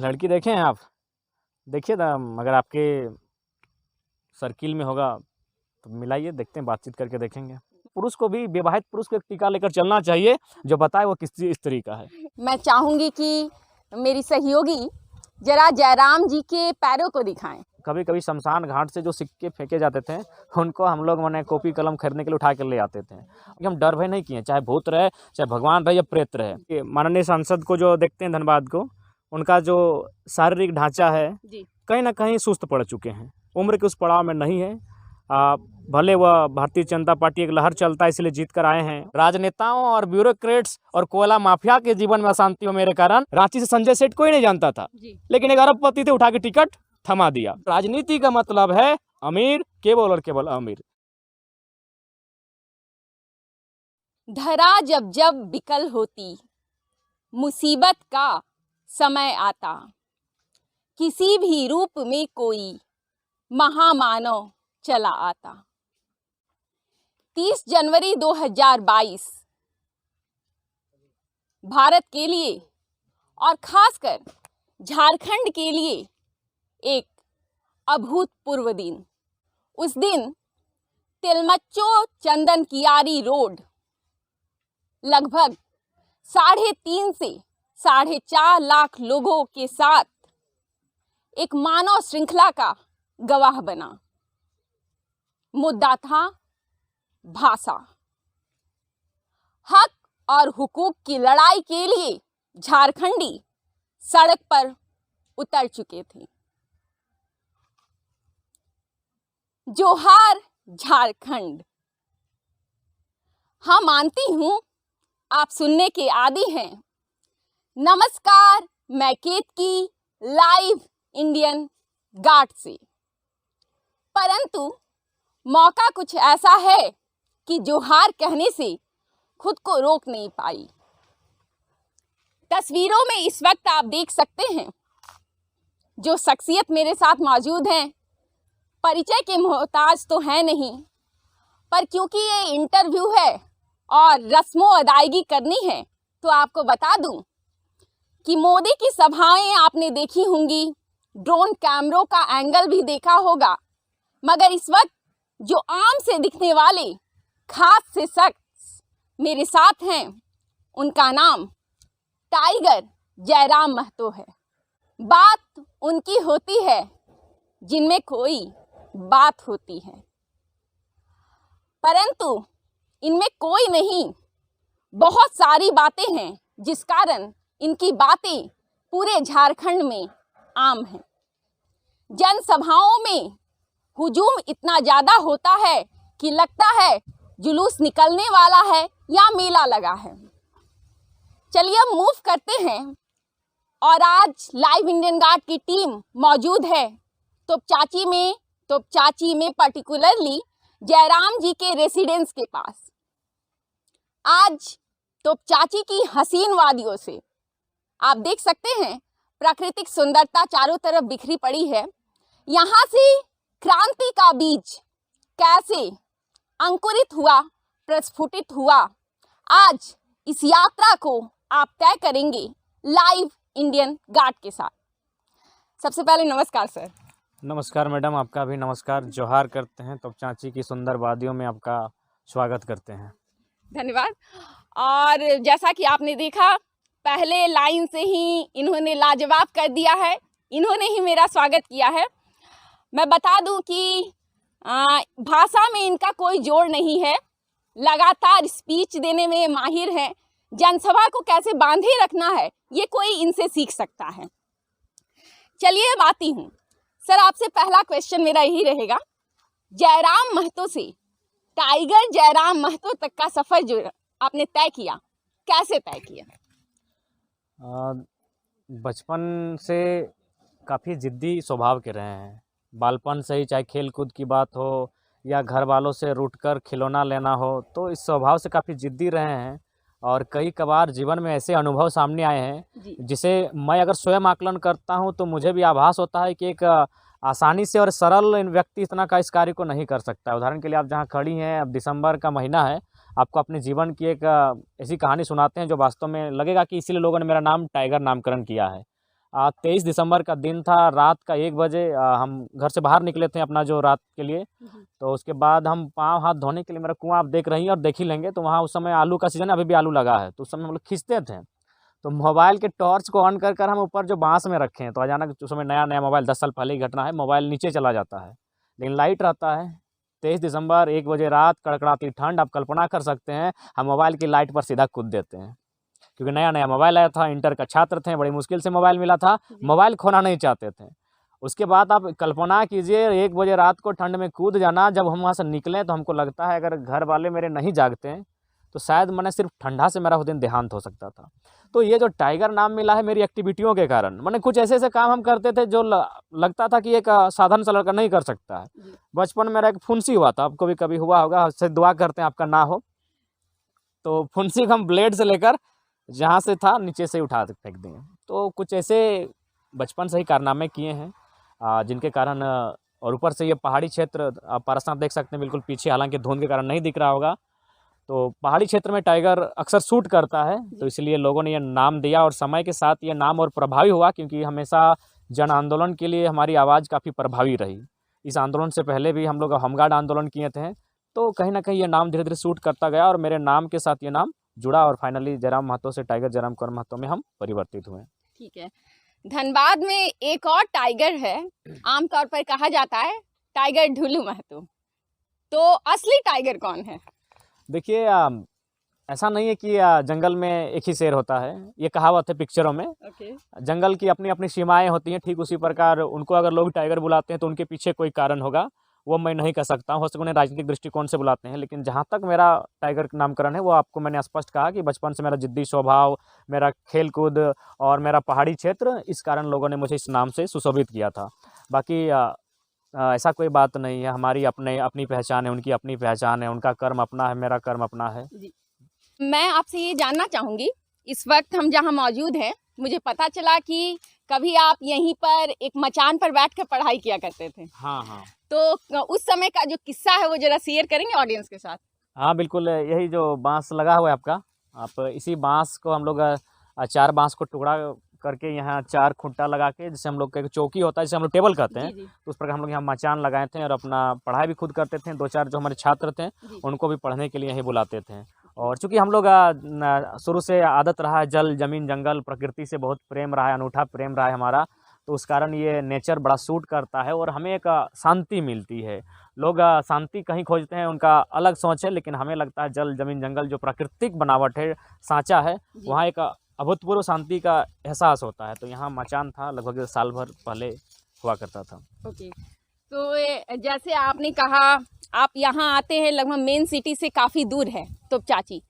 लड़की देखे हैं आप? देखिए ना, अगर आपके सर्किल में होगा तो मिलाइए, देखते हैं, बातचीत करके देखेंगे। पुरुष को भी, विवाहित पुरुष को एक टीका लेकर चलना चाहिए जो बताए वो किस स्त्री का है। मैं चाहूंगी कि मेरी सहयोगी जरा जयराम जी के पैरों को दिखाएं। कभी कभी शमशान घाट से जो सिक्के फेंके जाते थे उनको हम लोग माने कॉपी कलम खरीदने के लिए उठा कर ले आते थे। हम डर भय नहीं किए, चाहे भूत रहे, चाहे भगवान रहे या प्रेत रहे। माननीय सांसद को जो देखते हैं, धनबाद को, उनका जो शारीरिक ढांचा है जी। कहीं ना कहीं सुस्त पड़ चुके हैं, उम्र के उस पड़ाव में नहीं है। भले वह भारतीय जनता पार्टी एक लहर चलता है इसलिए जीत कर आए हैं। राजनेताओं और ब्यूरोक्रेट्स और कोयला माफिया के जीवन में अशांति हो मेरे कारण रांची से संजय सेठ कोई नहीं जानता था, लेकिन एक अरबपति थे, उठा के टिकट थमा दिया। राजनीति का मतलब है अमीर केवल और केवल अमीर। धरा जब जब विकल होती, मुसीबत का समय आता, किसी भी रूप में कोई महामानव चला आता। 30 जनवरी 2022 भारत के लिए और खासकर झारखंड के लिए एक अभूतपूर्व दिन। उस दिन तिलमच्चो चंदन कियारी रोड लगभग 3.5 से 4.5 लाख लोगों के साथ एक मानव श्रृंखला का गवाह बना। मुद्दा था भाषा। हक और हुकूक की लड़ाई के लिए झारखंडी सड़क पर उतर चुके थे। जोहार झारखंड। हाँ, मानती हूं आप सुनने के आदी हैं। नमस्कार, मैं केतकी लाइव इंडियन गार्ड से। परंतु मौका कुछ ऐसा है कि जोहार कहने से खुद को रोक नहीं पाई। तस्वीरों में इस वक्त आप देख सकते हैं जो शख्सियत मेरे साथ मौजूद हैं, परिचय के मोहताज तो है नहीं, पर क्योंकि ये इंटरव्यू है और रस्मों अदायगी करनी है तो आपको बता दूं कि मोदी की सभाएं आपने देखी होंगी, ड्रोन कैमरों का एंगल भी देखा होगा, मगर इस वक्त जो आम से दिखने वाले खास से शख्स मेरे साथ हैं, उनका नाम टाइगर जयराम महतो है। बात उनकी होती है जिनमें कोई बात होती है, परंतु इनमें कोई नहीं, बहुत सारी बातें हैं जिस कारण इनकी बातें पूरे झारखंड में आम हैं। जनसभाओं में हुजूम इतना ज़्यादा होता है कि लगता है जुलूस निकलने वाला है या मेला लगा है। चलिए अब मूव करते हैं और आज लाइव इंडियन गार्ड की टीम मौजूद है तोपचाची में पर्टिकुलरली जयराम जी के रेसिडेंस के पास। आज तोपचाची की हसीन वादियों से आप देख सकते हैं प्राकृतिक सुंदरता चारों तरफ बिखरी पड़ी है। यहाँ से क्रांति का बीज कैसे अंकुरित हुआ, प्रस्फुटित हुआ, आज इस यात्रा को आप तय करेंगे लाइव इंडियन गार्ड के साथ। सबसे पहले नमस्कार सर। नमस्कार मैडम, आपका भी नमस्कार। जोहार करते हैं, तोपचाची की सुंदर वादियों में आपका स्वागत करते हैं। धन्यवाद। और जैसा कि आपने देखा, पहले लाइन से ही इन्होंने लाजवाब कर दिया है, इन्होंने ही मेरा स्वागत किया है। मैं बता दूं कि भाषा में इनका कोई जोड़ नहीं है, लगातार स्पीच देने में माहिर हैं। जनसभा को कैसे बांधे रखना है ये कोई इनसे सीख सकता है। चलिए अब आती हूँ सर, आपसे पहला क्वेश्चन मेरा यही रहेगा, जयराम महतो से टाइगर जयराम महतो तक का सफर जो आपने तय किया, कैसे तय किया? बचपन से काफ़ी जिद्दी स्वभाव के रहे हैं। बालपन से ही, चाहे खेल कूद की बात हो या घर वालों से रूठकर खिलौना लेना हो, तो इस स्वभाव से काफ़ी जिद्दी रहे हैं। और कई कबार जीवन में ऐसे अनुभव सामने आए हैं जिसे मैं अगर स्वयं आकलन करता हूं तो मुझे भी आभास होता है कि एक आसानी से और सरल व्यक्ति इतना का इस कार्य को नहीं कर सकता। उदाहरण के लिए आप जहां खड़ी हैं, अब दिसंबर का महीना है, आपको अपने जीवन की एक ऐसी कहानी सुनाते हैं जो वास्तव में लगेगा कि इसीलिए लोगों ने मेरा नाम टाइगर नामकरण किया है। 23 दिसंबर का दिन था, रात का 1 बजे हम घर से बाहर निकले थे अपना जो रात के लिए। तो उसके बाद हम पाँव हाथ धोने के लिए, मेरा कुआँ आप देख रही हैं और देख ही लेंगे, तो वहाँ उस समय आलू का सीज़न है, अभी भी आलू लगा है, तो उस समय हम लोग खींचते थे। तो मोबाइल के टॉर्च को ऑन कर हम ऊपर जो बाँस में रखे हैं, तो अचानक उस समय नया-नया मोबाइल 10 साल पहले की घटना है, मोबाइल नीचे चला जाता है, लेकिन लाइट रहता है। 23 दिसंबर 1 बजे रात, कड़कड़ाती ठंड, आप कल्पना कर सकते हैं, हम मोबाइल की लाइट पर सीधा कूद देते हैं। क्योंकि नया-नया मोबाइल आया था, इंटर का छात्र थे, बड़ी मुश्किल से मोबाइल मिला था, मोबाइल खोना नहीं चाहते थे। उसके बाद आप कल्पना कीजिए 1 बजे रात को ठंड में कूद जाना, जब हम वहाँ से निकले तो हमको लगता है अगर घर वाले मेरे नहीं जागते हैं, तो शायद मैंने सिर्फ ठंडा से मेरा उस दिन देहांत हो सकता था। तो ये जो टाइगर नाम मिला है मेरी एक्टिविटियों के कारण, माने कुछ ऐसे-ऐसे काम हम करते थे जो लगता था कि एक साधारण सा लड़का नहीं कर सकता है। बचपन में मेरा एक फुंसी हुआ था, आपको भी कभी हुआ होगा, उससे दुआ करते हैं आपका ना हो। तो फुंसी को हम ब्लेड से लेकर जहाँ से था नीचे से उठा के फेंक दिए। तो कुछ ऐसे बचपन से ही कारनामे किए हैं जिनके कारण और ऊपर से ये पहाड़ी क्षेत्र आप पारसनाथ देख सकते हैं बिल्कुल पीछे, हालांकि धुंध के कारण नहीं दिख रहा होगा। तो पहाड़ी क्षेत्र में टाइगर अक्सर शूट करता है, तो इसलिए लोगों ने ये नाम दिया और समय के साथ ये नाम और प्रभावी हुआ, क्योंकि हमेशा जन आंदोलन के लिए हमारी आवाज़ काफ़ी प्रभावी रही। इस आंदोलन से पहले भी हम लोग होमगार्ड आंदोलन किए थे, तो कहीं न कहीं ये नाम धीरे-धीरे शूट करता गया और मेरे नाम के साथ ये नाम जुड़ा और फाइनली जयराम महतो से टाइगर जयराम कौर महतो में हम परिवर्तित हुए। ठीक है। धनबाद में एक और टाइगर है, आमतौर पर कहा जाता है टाइगर ढुलू महतो। तो असली टाइगर कौन है? देखिए ऐसा नहीं है कि जंगल में एक ही शेर होता है, ये कहावत है पिक्चरों में। ओके। जंगल की अपनी-अपनी सीमाएँ होती हैं, ठीक उसी प्रकार उनको अगर लोग टाइगर बुलाते हैं तो उनके पीछे कोई कारण होगा, वो मैं नहीं कह सकता हूँ। हो सकता है उन्हें राजनीतिक दृष्टिकोण से बुलाते हैं, लेकिन जहाँ तक मेरा टाइगर का नामकरण है वो आपको मैंने स्पष्ट कहा कि बचपन से मेरा जिद्दी स्वभाव, मेरा खेल-कूद और मेरा पहाड़ी क्षेत्र, इस कारण लोगों ने मुझे इस नाम से सुशोभित किया था। बाकी ऐसा कोई बात नहीं है, हमारी अपनी पहचान है, उनकी अपनी पहचान है, उनका कर्म अपना है, मेरा कर्म अपना है। जी। मैं आपसे ये जानना चाहूँगी, इस वक्त हम जहाँ मौजूद हैं, मुझे पता चला कि कभी आप यहीं पर एक मचान पर बैठकर पढ़ाई किया करते थे। हाँ, हाँ। तो उस समय का जो किस्सा है वो ज़रा शेयर करेंगे ऑडियंस के साथ? हाँ, बिल्कुल, यही जो बाँस लगा हुआ है आपका, आप इसी बाँस को हम लोग 4 बाँस को टुकड़ा करके यहाँ 4 खूंटा लगा के, जैसे हम लोग का एक चौकी होता है, जिसे हम लोग टेबल कहते हैं, जी, जी। तो उस प्रकार हम लोग यहाँ मचान लगाए थे और अपना पढ़ाई भी खुद करते थे। 2-4 जो हमारे छात्र थे, जी। उनको भी पढ़ने के लिए यहीं बुलाते थे। और चूँकि हम लोग शुरू से आदत रहा है जल, ज़मीन, जंगल, प्रकृति से बहुत प्रेम रहा है, अनूठा प्रेम रहा है हमारा, तो उस कारण ये नेचर बड़ा सूट करता है और हमें एक शांति मिलती है। लोग शांति कहीं खोजते हैं, उनका अलग सोच है, लेकिन हमें लगता है जल, ज़मीन, जंगल जो प्राकृतिक बनावट है, साँचा है, वहाँ एक अभूतपूर्व शांति का एहसास होता है। तो यहाँ मचान था, लगभग साल भर पहले हुआ करता था। ओके। तो जैसे आपने कहा आप यहाँ आते हैं, लगभग मेन सिटी से काफ़ी दूर है तोपचांची।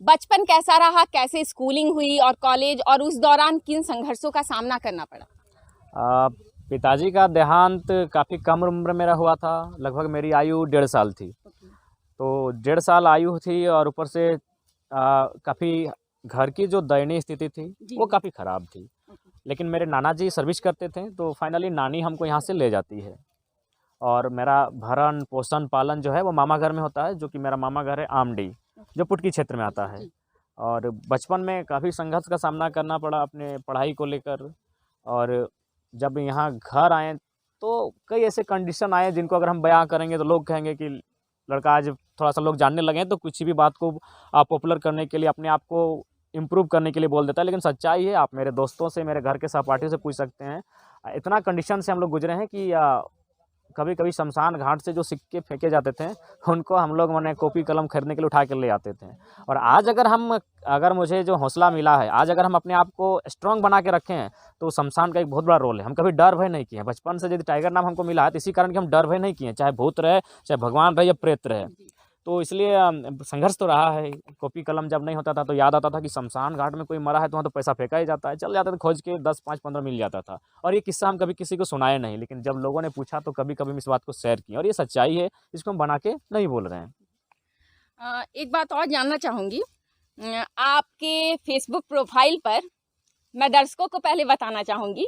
बचपन कैसा रहा, कैसे स्कूलिंग हुई और कॉलेज, और उस दौरान किन संघर्षों का सामना करना पड़ा? पिताजी का देहांत काफ़ी कम उम्र मेरा हुआ था, लगभग मेरी आयु 1.5 साल थी। तो 1.5 साल आयु थी और ऊपर से काफ़ी घर की जो दयनीय स्थिति थी वो काफ़ी ख़राब थी। लेकिन मेरे नाना जी सर्विस करते थे, तो फाइनली नानी हमको यहाँ से ले जाती है और मेरा भरण पोषण पालन जो है वो मामा घर में होता है, जो कि मेरा मामा घर है आमडी, जो पुटकी क्षेत्र में आता है। और बचपन में काफ़ी संघर्ष का सामना करना पड़ा अपने पढ़ाई को लेकर, और जब यहाँ घर आए तो कई ऐसे कंडीशन आए जिनको अगर हम बयां करेंगे तो लोग कहेंगे कि लड़का आज थोड़ा सा लोग जानने लगे हैं, तो कुछ भी बात को पॉपुलर करने के लिए, अपने आप को इम्प्रूव करने के लिए बोल देता है। लेकिन सच्चाई है, आप मेरे दोस्तों से, मेरे घर के सहपाठियों से पूछ सकते हैं, इतना कंडीशन से हम लोग गुजरे हैं कि कभी-कभी शमशान घाट से जो सिक्के फेंके जाते थे, उनको हम लोग माने कॉपी कलम खरीदने के लिए उठा के ले आते थे। और आज अगर मुझे जो हौसला मिला है, आज अगर हम अपने आप को स्ट्रॉन्ग बना के रखे हैं, तो शमशान का एक बहुत बड़ा रोल है। हम कभी डर भय नहीं किए हैं। बचपन से यदि टाइगर नाम हमको मिला है, तो इसी कारण कि हम डर भय नहीं किए हैं, चाहे भूत रहे, चाहे भगवान रहे या प्रेत रहे। तो इसलिए संघर्ष तो रहा है। कॉपी कलम जब नहीं होता था तो याद आता था कि शमशान घाट में कोई मरा है तो वहाँ तो पैसा फेंका ही जाता है, चल जाते थे खोज के, 10, 5, 15 मिल जाता था। और ये किस्सा हम कभी किसी को सुनाए नहीं, लेकिन जब लोगों ने पूछा तो कभी-कभी हम इस बात को शेयर किए, और ये सच्चाई है, इसको हम बना के नहीं बोल रहे हैं। एक बात और जानना चाहूँगी, आपके फेसबुक प्रोफाइल पर मैं दर्शकों को पहले बताना चाहूँगी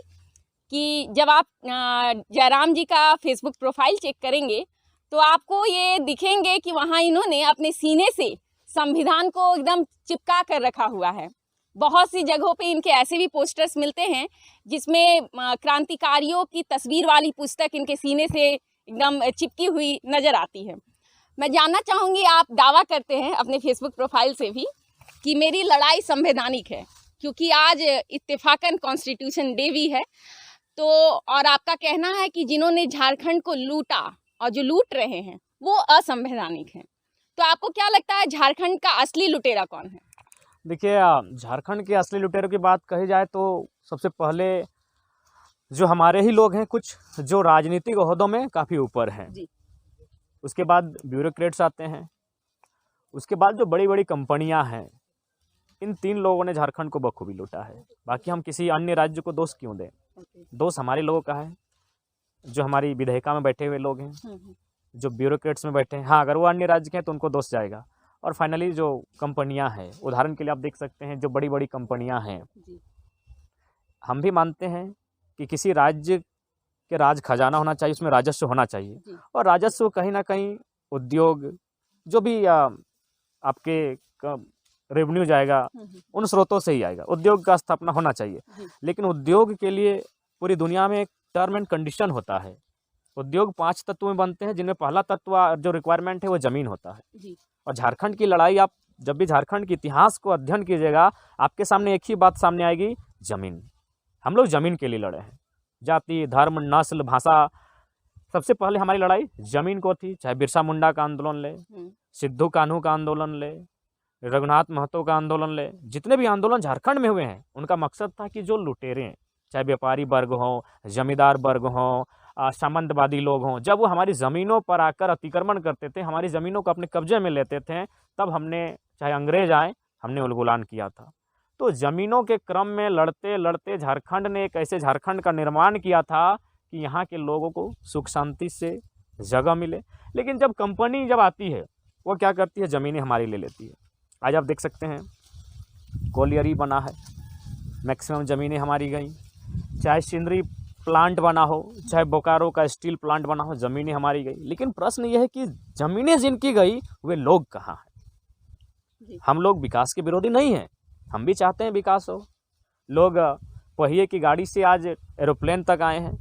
कि जब आप जयराम जी का फेसबुक प्रोफाइल चेक करेंगे तो आपको ये दिखेंगे कि वहाँ इन्होंने अपने सीने से संविधान को एकदम चिपका कर रखा हुआ है। बहुत सी जगहों पे इनके ऐसे भी पोस्टर्स मिलते हैं जिसमें क्रांतिकारियों की तस्वीर वाली पुस्तक इनके सीने से एकदम चिपकी हुई नज़र आती है। मैं जानना चाहूँगी, आप दावा करते हैं अपने फेसबुक प्रोफाइल से भी कि मेरी लड़ाई संवैधानिक है, क्योंकि आज इत्तेफाकन कॉन्स्टिट्यूशन डे भी है, तो और आपका कहना है कि जिन्होंने झारखंड को लूटा और जो लूट रहे हैं वो असंवैधानिक हैं। तो आपको क्या लगता है झारखंड का असली लुटेरा कौन है? देखिए, झारखंड के असली लुटेरों की बात कही जाए तो सबसे पहले जो हमारे ही लोग हैं, कुछ जो राजनीतिक ओहदों में काफ़ी ऊपर हैं। जी। उसके बाद ब्यूरोक्रेट्स आते हैं, उसके बाद जो बड़ी बड़ी कंपनियां हैं, इन 3 लोगों ने झारखंड को बखूबी लूटा है। बाकी हम किसी अन्य राज्य को दोष क्यों दें? दोष हमारे लोगों का है, जो हमारी विधायिका में बैठे हुए लोग हैं, जो ब्यूरोक्रेट्स में बैठे हैं। हाँ, अगर वो अन्य राज्य के हैं तो उनको दोष जाएगा। और फाइनली जो कंपनियां हैं, उदाहरण के लिए आप देख सकते हैं, जो बड़ी बड़ी कंपनियां हैं, हम भी मानते हैं कि किसी राज्य के राज खजाना होना चाहिए, उसमें राजस्व होना चाहिए, और राजस्व कहीं ना कहीं उद्योग, जो भी आपके रेवेन्यू जाएगा, उन स्रोतों से ही आएगा। उद्योग का स्थापना होना चाहिए, लेकिन उद्योग के लिए पूरी दुनिया में एक टर्म एंड कंडीशन होता है। उद्योग 5 तत्वों में बनते हैं, जिनमें पहला तत्व जो रिक्वायरमेंट है वो ज़मीन होता है। और झारखंड की लड़ाई, आप जब भी झारखंड के इतिहास को अध्ययन कीजिएगा, आपके सामने एक ही बात सामने आएगी, ज़मीन। हम लोग ज़मीन के लिए लड़े हैं। जाति, धर्म, नस्ल, भाषा, सबसे पहले हमारी लड़ाई ज़मीन को थी। चाहे बिरसा मुंडा का आंदोलन ले, सिद्धू कान्हू का आंदोलन ले, रघुनाथ महतो का आंदोलन ले, जितने भी आंदोलन झारखंड में हुए हैं, उनका मकसद था कि जो लुटेरे, चाहे व्यापारी वर्ग हों, जमींदार वर्ग हों, सामंतवादी लोग हों, जब वो हमारी ज़मीनों पर आकर अतिक्रमण करते थे, हमारी ज़मीनों को अपने कब्जे में लेते थे, तब हमने, चाहे अंग्रेज आए, हमने उलगुलान किया था। तो ज़मीनों के क्रम में लड़ते लड़ते झारखंड ने एक ऐसे झारखंड का निर्माण किया था कि यहाँ के लोगों को सुख शांति से जगह मिले। लेकिन जब कंपनी जब आती है, वो क्या करती है, ज़मीनें हमारी ले लेती है। आज आप देख सकते हैं, कोलियरी बना है, मैक्सिमम ज़मीनें हमारी गई। चाहे सिंदरी प्लांट बना हो, चाहे बोकारो का स्टील प्लांट बना हो, ज़मीनें हमारी गई। लेकिन प्रश्न यह है कि ज़मीनें जिनकी गई, वे लोग कहाँ हैं? हम लोग विकास के विरोधी नहीं हैं, हम भी चाहते हैं विकास हो। लोग पहिए की गाड़ी से आज एरोप्लेन तक आए हैं।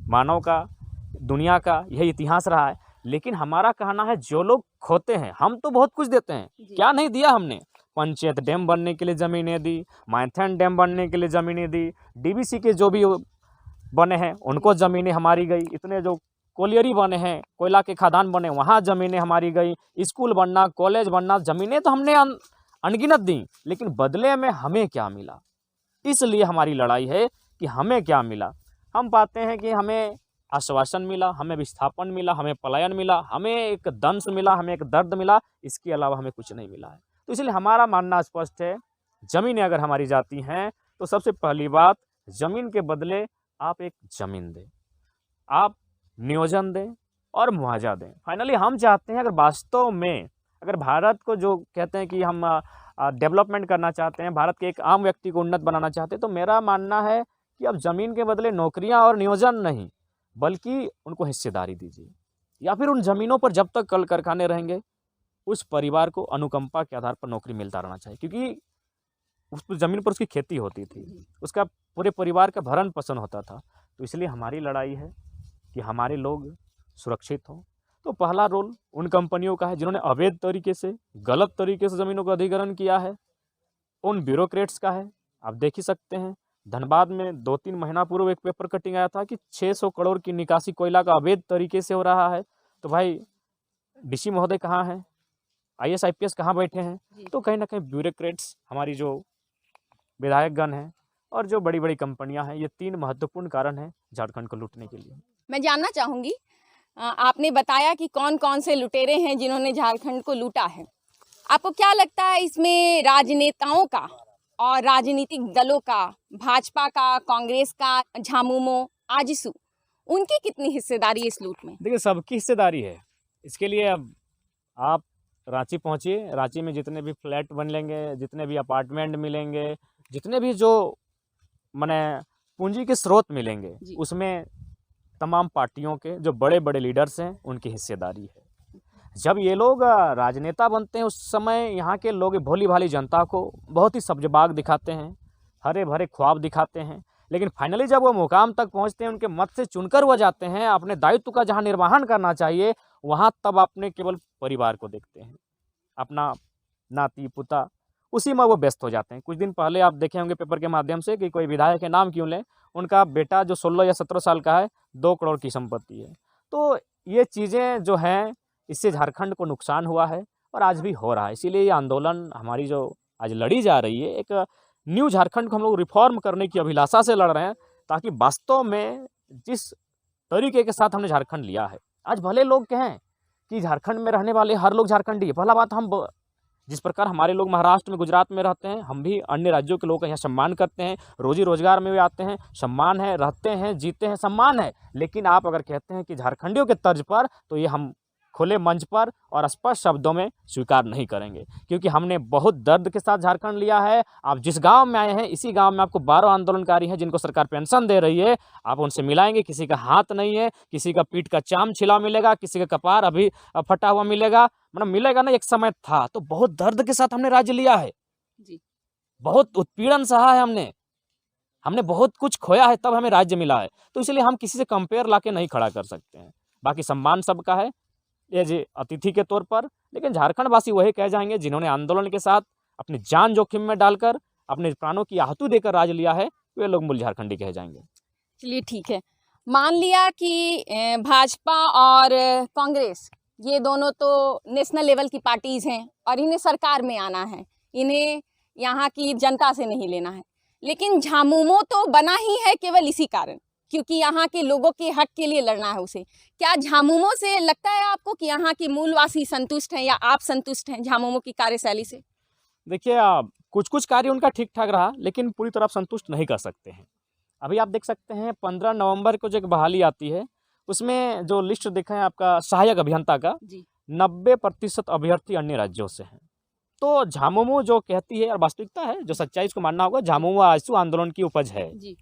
मानव का, दुनिया का यही इतिहास रहा है। लेकिन हमारा कहना है, जो लोग खोते हैं, हम तो बहुत कुछ देते हैं, क्या नहीं दिया हमने? पंचायत डैम बनने के लिए ज़मीनें दी, माइथन डैम बनने के लिए ज़मीनें दी, डीवीसी के जो भी बने हैं उनको ज़मीनें हमारी गई। इतने जो कोलियरी बने हैं, कोयला के खदान बने, वहाँ ज़मीनें हमारी गई। स्कूल बनना, कॉलेज बनना, ज़मीनें तो हमने अनगिनत दी, लेकिन बदले में हमें क्या मिला? इसलिए हमारी लड़ाई है कि हमें क्या मिला। हम पाते हैं कि हमें आश्वासन मिला, हमें विस्थापन मिला, हमें पलायन मिला, हमें एक दंश मिला, हमें एक दर्द मिला, इसके अलावा हमें कुछ नहीं मिला है। तो इसलिए हमारा मानना स्पष्ट है, ज़मीनें अगर हमारी जाती हैं तो सबसे पहली बात, ज़मीन के बदले आप एक ज़मीन दें, आप नियोजन दें और मुआवजा दें। फाइनली हम चाहते हैं, अगर वास्तव में अगर भारत को, जो कहते हैं कि हम डेवलपमेंट करना चाहते हैं, भारत के एक आम व्यक्ति को उन्नत बनाना चाहते हैं, तो मेरा मानना है कि अब ज़मीन के बदले नौकरियां और नियोजन नहीं, बल्कि उनको हिस्सेदारी दीजिए। या फिर उन ज़मीनों पर जब तक कल कारखाने रहेंगे, उस परिवार को अनुकंपा के आधार पर नौकरी मिलता रहना चाहिए, क्योंकि उस ज़मीन पर उसकी खेती होती थी, उसका पूरे परिवार का भरण पोषण होता था। तो इसलिए हमारी लड़ाई है कि हमारे लोग सुरक्षित हों। तो पहला रोल उन कंपनियों का है जिन्होंने अवैध तरीके से, गलत तरीके से ज़मीनों का अधिग्रहण किया है। उन ब्यूरोक्रेट्स का है। आप देख ही सकते हैं, धनबाद में 2-3 महीना पूर्व एक पेपर कटिंग आया था कि 600 करोड़ की निकासी कोयला का अवैध तरीके से हो रहा है। तो भाई, डीसी महोदय कहाँ हैं? IAS IPS कहाँ बैठे हैं? तो कहीं ना कहीं ब्यूरोक्रेट्स, हमारी जो विधायकगण हैं और जो बड़ी बड़ी कंपनियां हैं, ये 3 महत्वपूर्ण कारण हैं झारखंड को लूटने के लिए। मैं जानना चाहूँगी, आपने बताया कि कौन कौन से लुटेरे हैं जिन्होंने झारखंड को लूटा है। आपको क्या लगता है, इसमें राजनेताओं का और राजनीतिक दलों का, भाजपा का, कांग्रेस का, झामुमो, आजसू, उनकी कितनी हिस्सेदारी है इस लूट में? देखिए, सबकी हिस्सेदारी है। इसके लिए अब आप रांची पहुंचिए, रांची में जितने भी फ्लैट बन लेंगे, जितने भी अपार्टमेंट मिलेंगे, जितने भी जो माने पूंजी के स्रोत मिलेंगे, उसमें तमाम पार्टियों के जो बड़े बड़े लीडर्स हैं, उनकी हिस्सेदारी है। जब ये लोग राजनेता बनते हैं उस समय यहाँ के लोग भोली भाली जनता को बहुत ही सब्जबाग दिखाते हैं, हरे भरे ख्वाब दिखाते हैं, लेकिन फाइनली जब वो मुकाम तक पहुँचते हैं, उनके मत से चुनकर वो जाते हैं, अपने दायित्व का जहाँ निर्वहन करना चाहिए वहाँ तब अपने केवल परिवार को देखते हैं, अपना नाती पुता उसी में वो व्यस्त हो जाते हैं। कुछ दिन पहले आप देखे होंगे पेपर के माध्यम से कि कोई विधायक के नाम क्यों लें, उनका बेटा जो 16 या 17 साल का है 2 करोड़ की संपत्ति है। तो ये चीज़ें जो हैं इससे झारखंड को नुकसान हुआ है और आज भी हो रहा है। इसीलिए ये आंदोलन हमारी जो आज लड़ी जा रही है, एक न्यू झारखंड को हम लोग रिफॉर्म करने की अभिलाषा से लड़ रहे हैं, ताकि वास्तव में जिस तरीके के साथ हमने झारखंड लिया है, आज भले लोग कहें कि झारखंड में रहने वाले हर लोग झारखंडी है। पहला बात, हम जिस प्रकार हमारे लोग महाराष्ट्र में गुजरात में रहते हैं, हम भी अन्य राज्यों के लोगों का यहाँ सम्मान करते हैं, रोजी रोजगार में भी आते हैं, सम्मान है, रहते हैं, जीते हैं, सम्मान है। लेकिन आप अगर कहते हैं कि झारखंडियों के तर्ज पर, तो ये हम खुले मंच पर और स्पष्ट शब्दों में स्वीकार नहीं करेंगे, क्योंकि हमने बहुत दर्द के साथ झारखंड लिया है। आप जिस गांव में आए हैं, इसी गांव में आपको 12 आंदोलनकारी हैं जिनको सरकार पेंशन दे रही है, आप उनसे मिलाएंगे, किसी का हाथ नहीं है, किसी का पीठ का चाम छिला मिलेगा, किसी का कपार अभी फटा हुआ मिलेगा, मतलब मिलेगा ना। एक समय था तो बहुत दर्द के साथ हमने राज्य लिया है जी। बहुत उत्पीड़न सहा है हमने बहुत कुछ खोया है, तब हमें राज्य मिला है। तो इसलिए हम किसी से कंपेयर लाके नहीं खड़ा कर सकते हैं। बाकी सम्मान सबका है एज ए अतिथि के तौर पर, लेकिन झारखंड वासी वही कह जाएंगे जिन्होंने आंदोलन के साथ अपनी जान जोखिम में डालकर अपने प्राणों की आहुति देकर राज लिया है, वे लोग मूल झारखंडी कह जाएंगे। चलिए ठीक है, मान लिया कि भाजपा और कांग्रेस ये दोनों तो नेशनल लेवल की पार्टीज हैं और इन्हें सरकार में आना है, इन्हें यहाँ की जनता से नहीं लेना है, लेकिन झामुमो तो बना ही है केवल इसी कारण, क्योंकि यहाँ के लोगों के हक के लिए लड़ना है उसे। क्या झामुमो से लगता है आपको कि यहाँ के मूलवासी संतुष्ट हैं या आप संतुष्ट हैं झामुमो की कार्यशैली से? देखिए, कुछ कुछ कार्य उनका ठीक ठाक रहा, लेकिन पूरी तरह संतुष्ट नहीं कर सकते हैं। अभी आप देख सकते हैं 15 नवंबर को जो एक बहाली आती है, उसमें जो लिस्ट देखा है आपका सहायक अभियंता का, 90% अभ्यर्थी अन्य राज्यों से हैं। तो झामुमो जो कहती है, और वास्तविकता है, जो सच्चाई इसको मानना होगा, झामुमो आजसू आंदोलन की उपज है जी।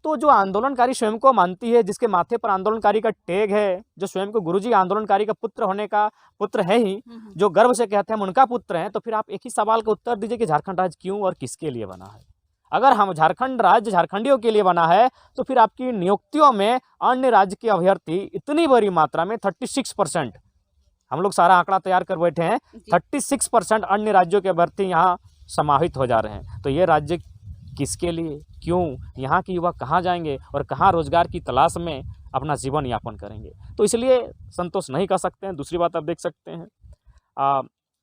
तो जो आंदोलनकारी स्वयं को मानती है, जिसके माथे पर आंदोलनकारी का टैग है, जो स्वयं को गुरुजी आंदोलनकारी का पुत्र होने का पुत्र है ही, जो गर्व से कहते हैं हम उनका पुत्र हैं, तो फिर आप एक ही सवाल का उत्तर दीजिए कि झारखंड राज्य क्यों और किसके लिए बना है। अगर हम झारखंड राज्य झारखंडियों के लिए बना है, तो फिर आपकी नियुक्तियों में अन्य राज्य के अभ्यर्थी इतनी बड़ी मात्रा में 36%, हम लोग सारा आंकड़ा तैयार कर बैठे हैं, 36% अन्य राज्यों के अभ्यर्थी यहाँ समाहित हो जा रहे हैं। तो ये राज्य किसके लिए, क्यों, यहाँ के युवा कहाँ जाएंगे और कहाँ रोजगार की तलाश में अपना जीवन यापन करेंगे। तो इसलिए संतोष नहीं कर सकते हैं। दूसरी बात आप देख सकते हैं,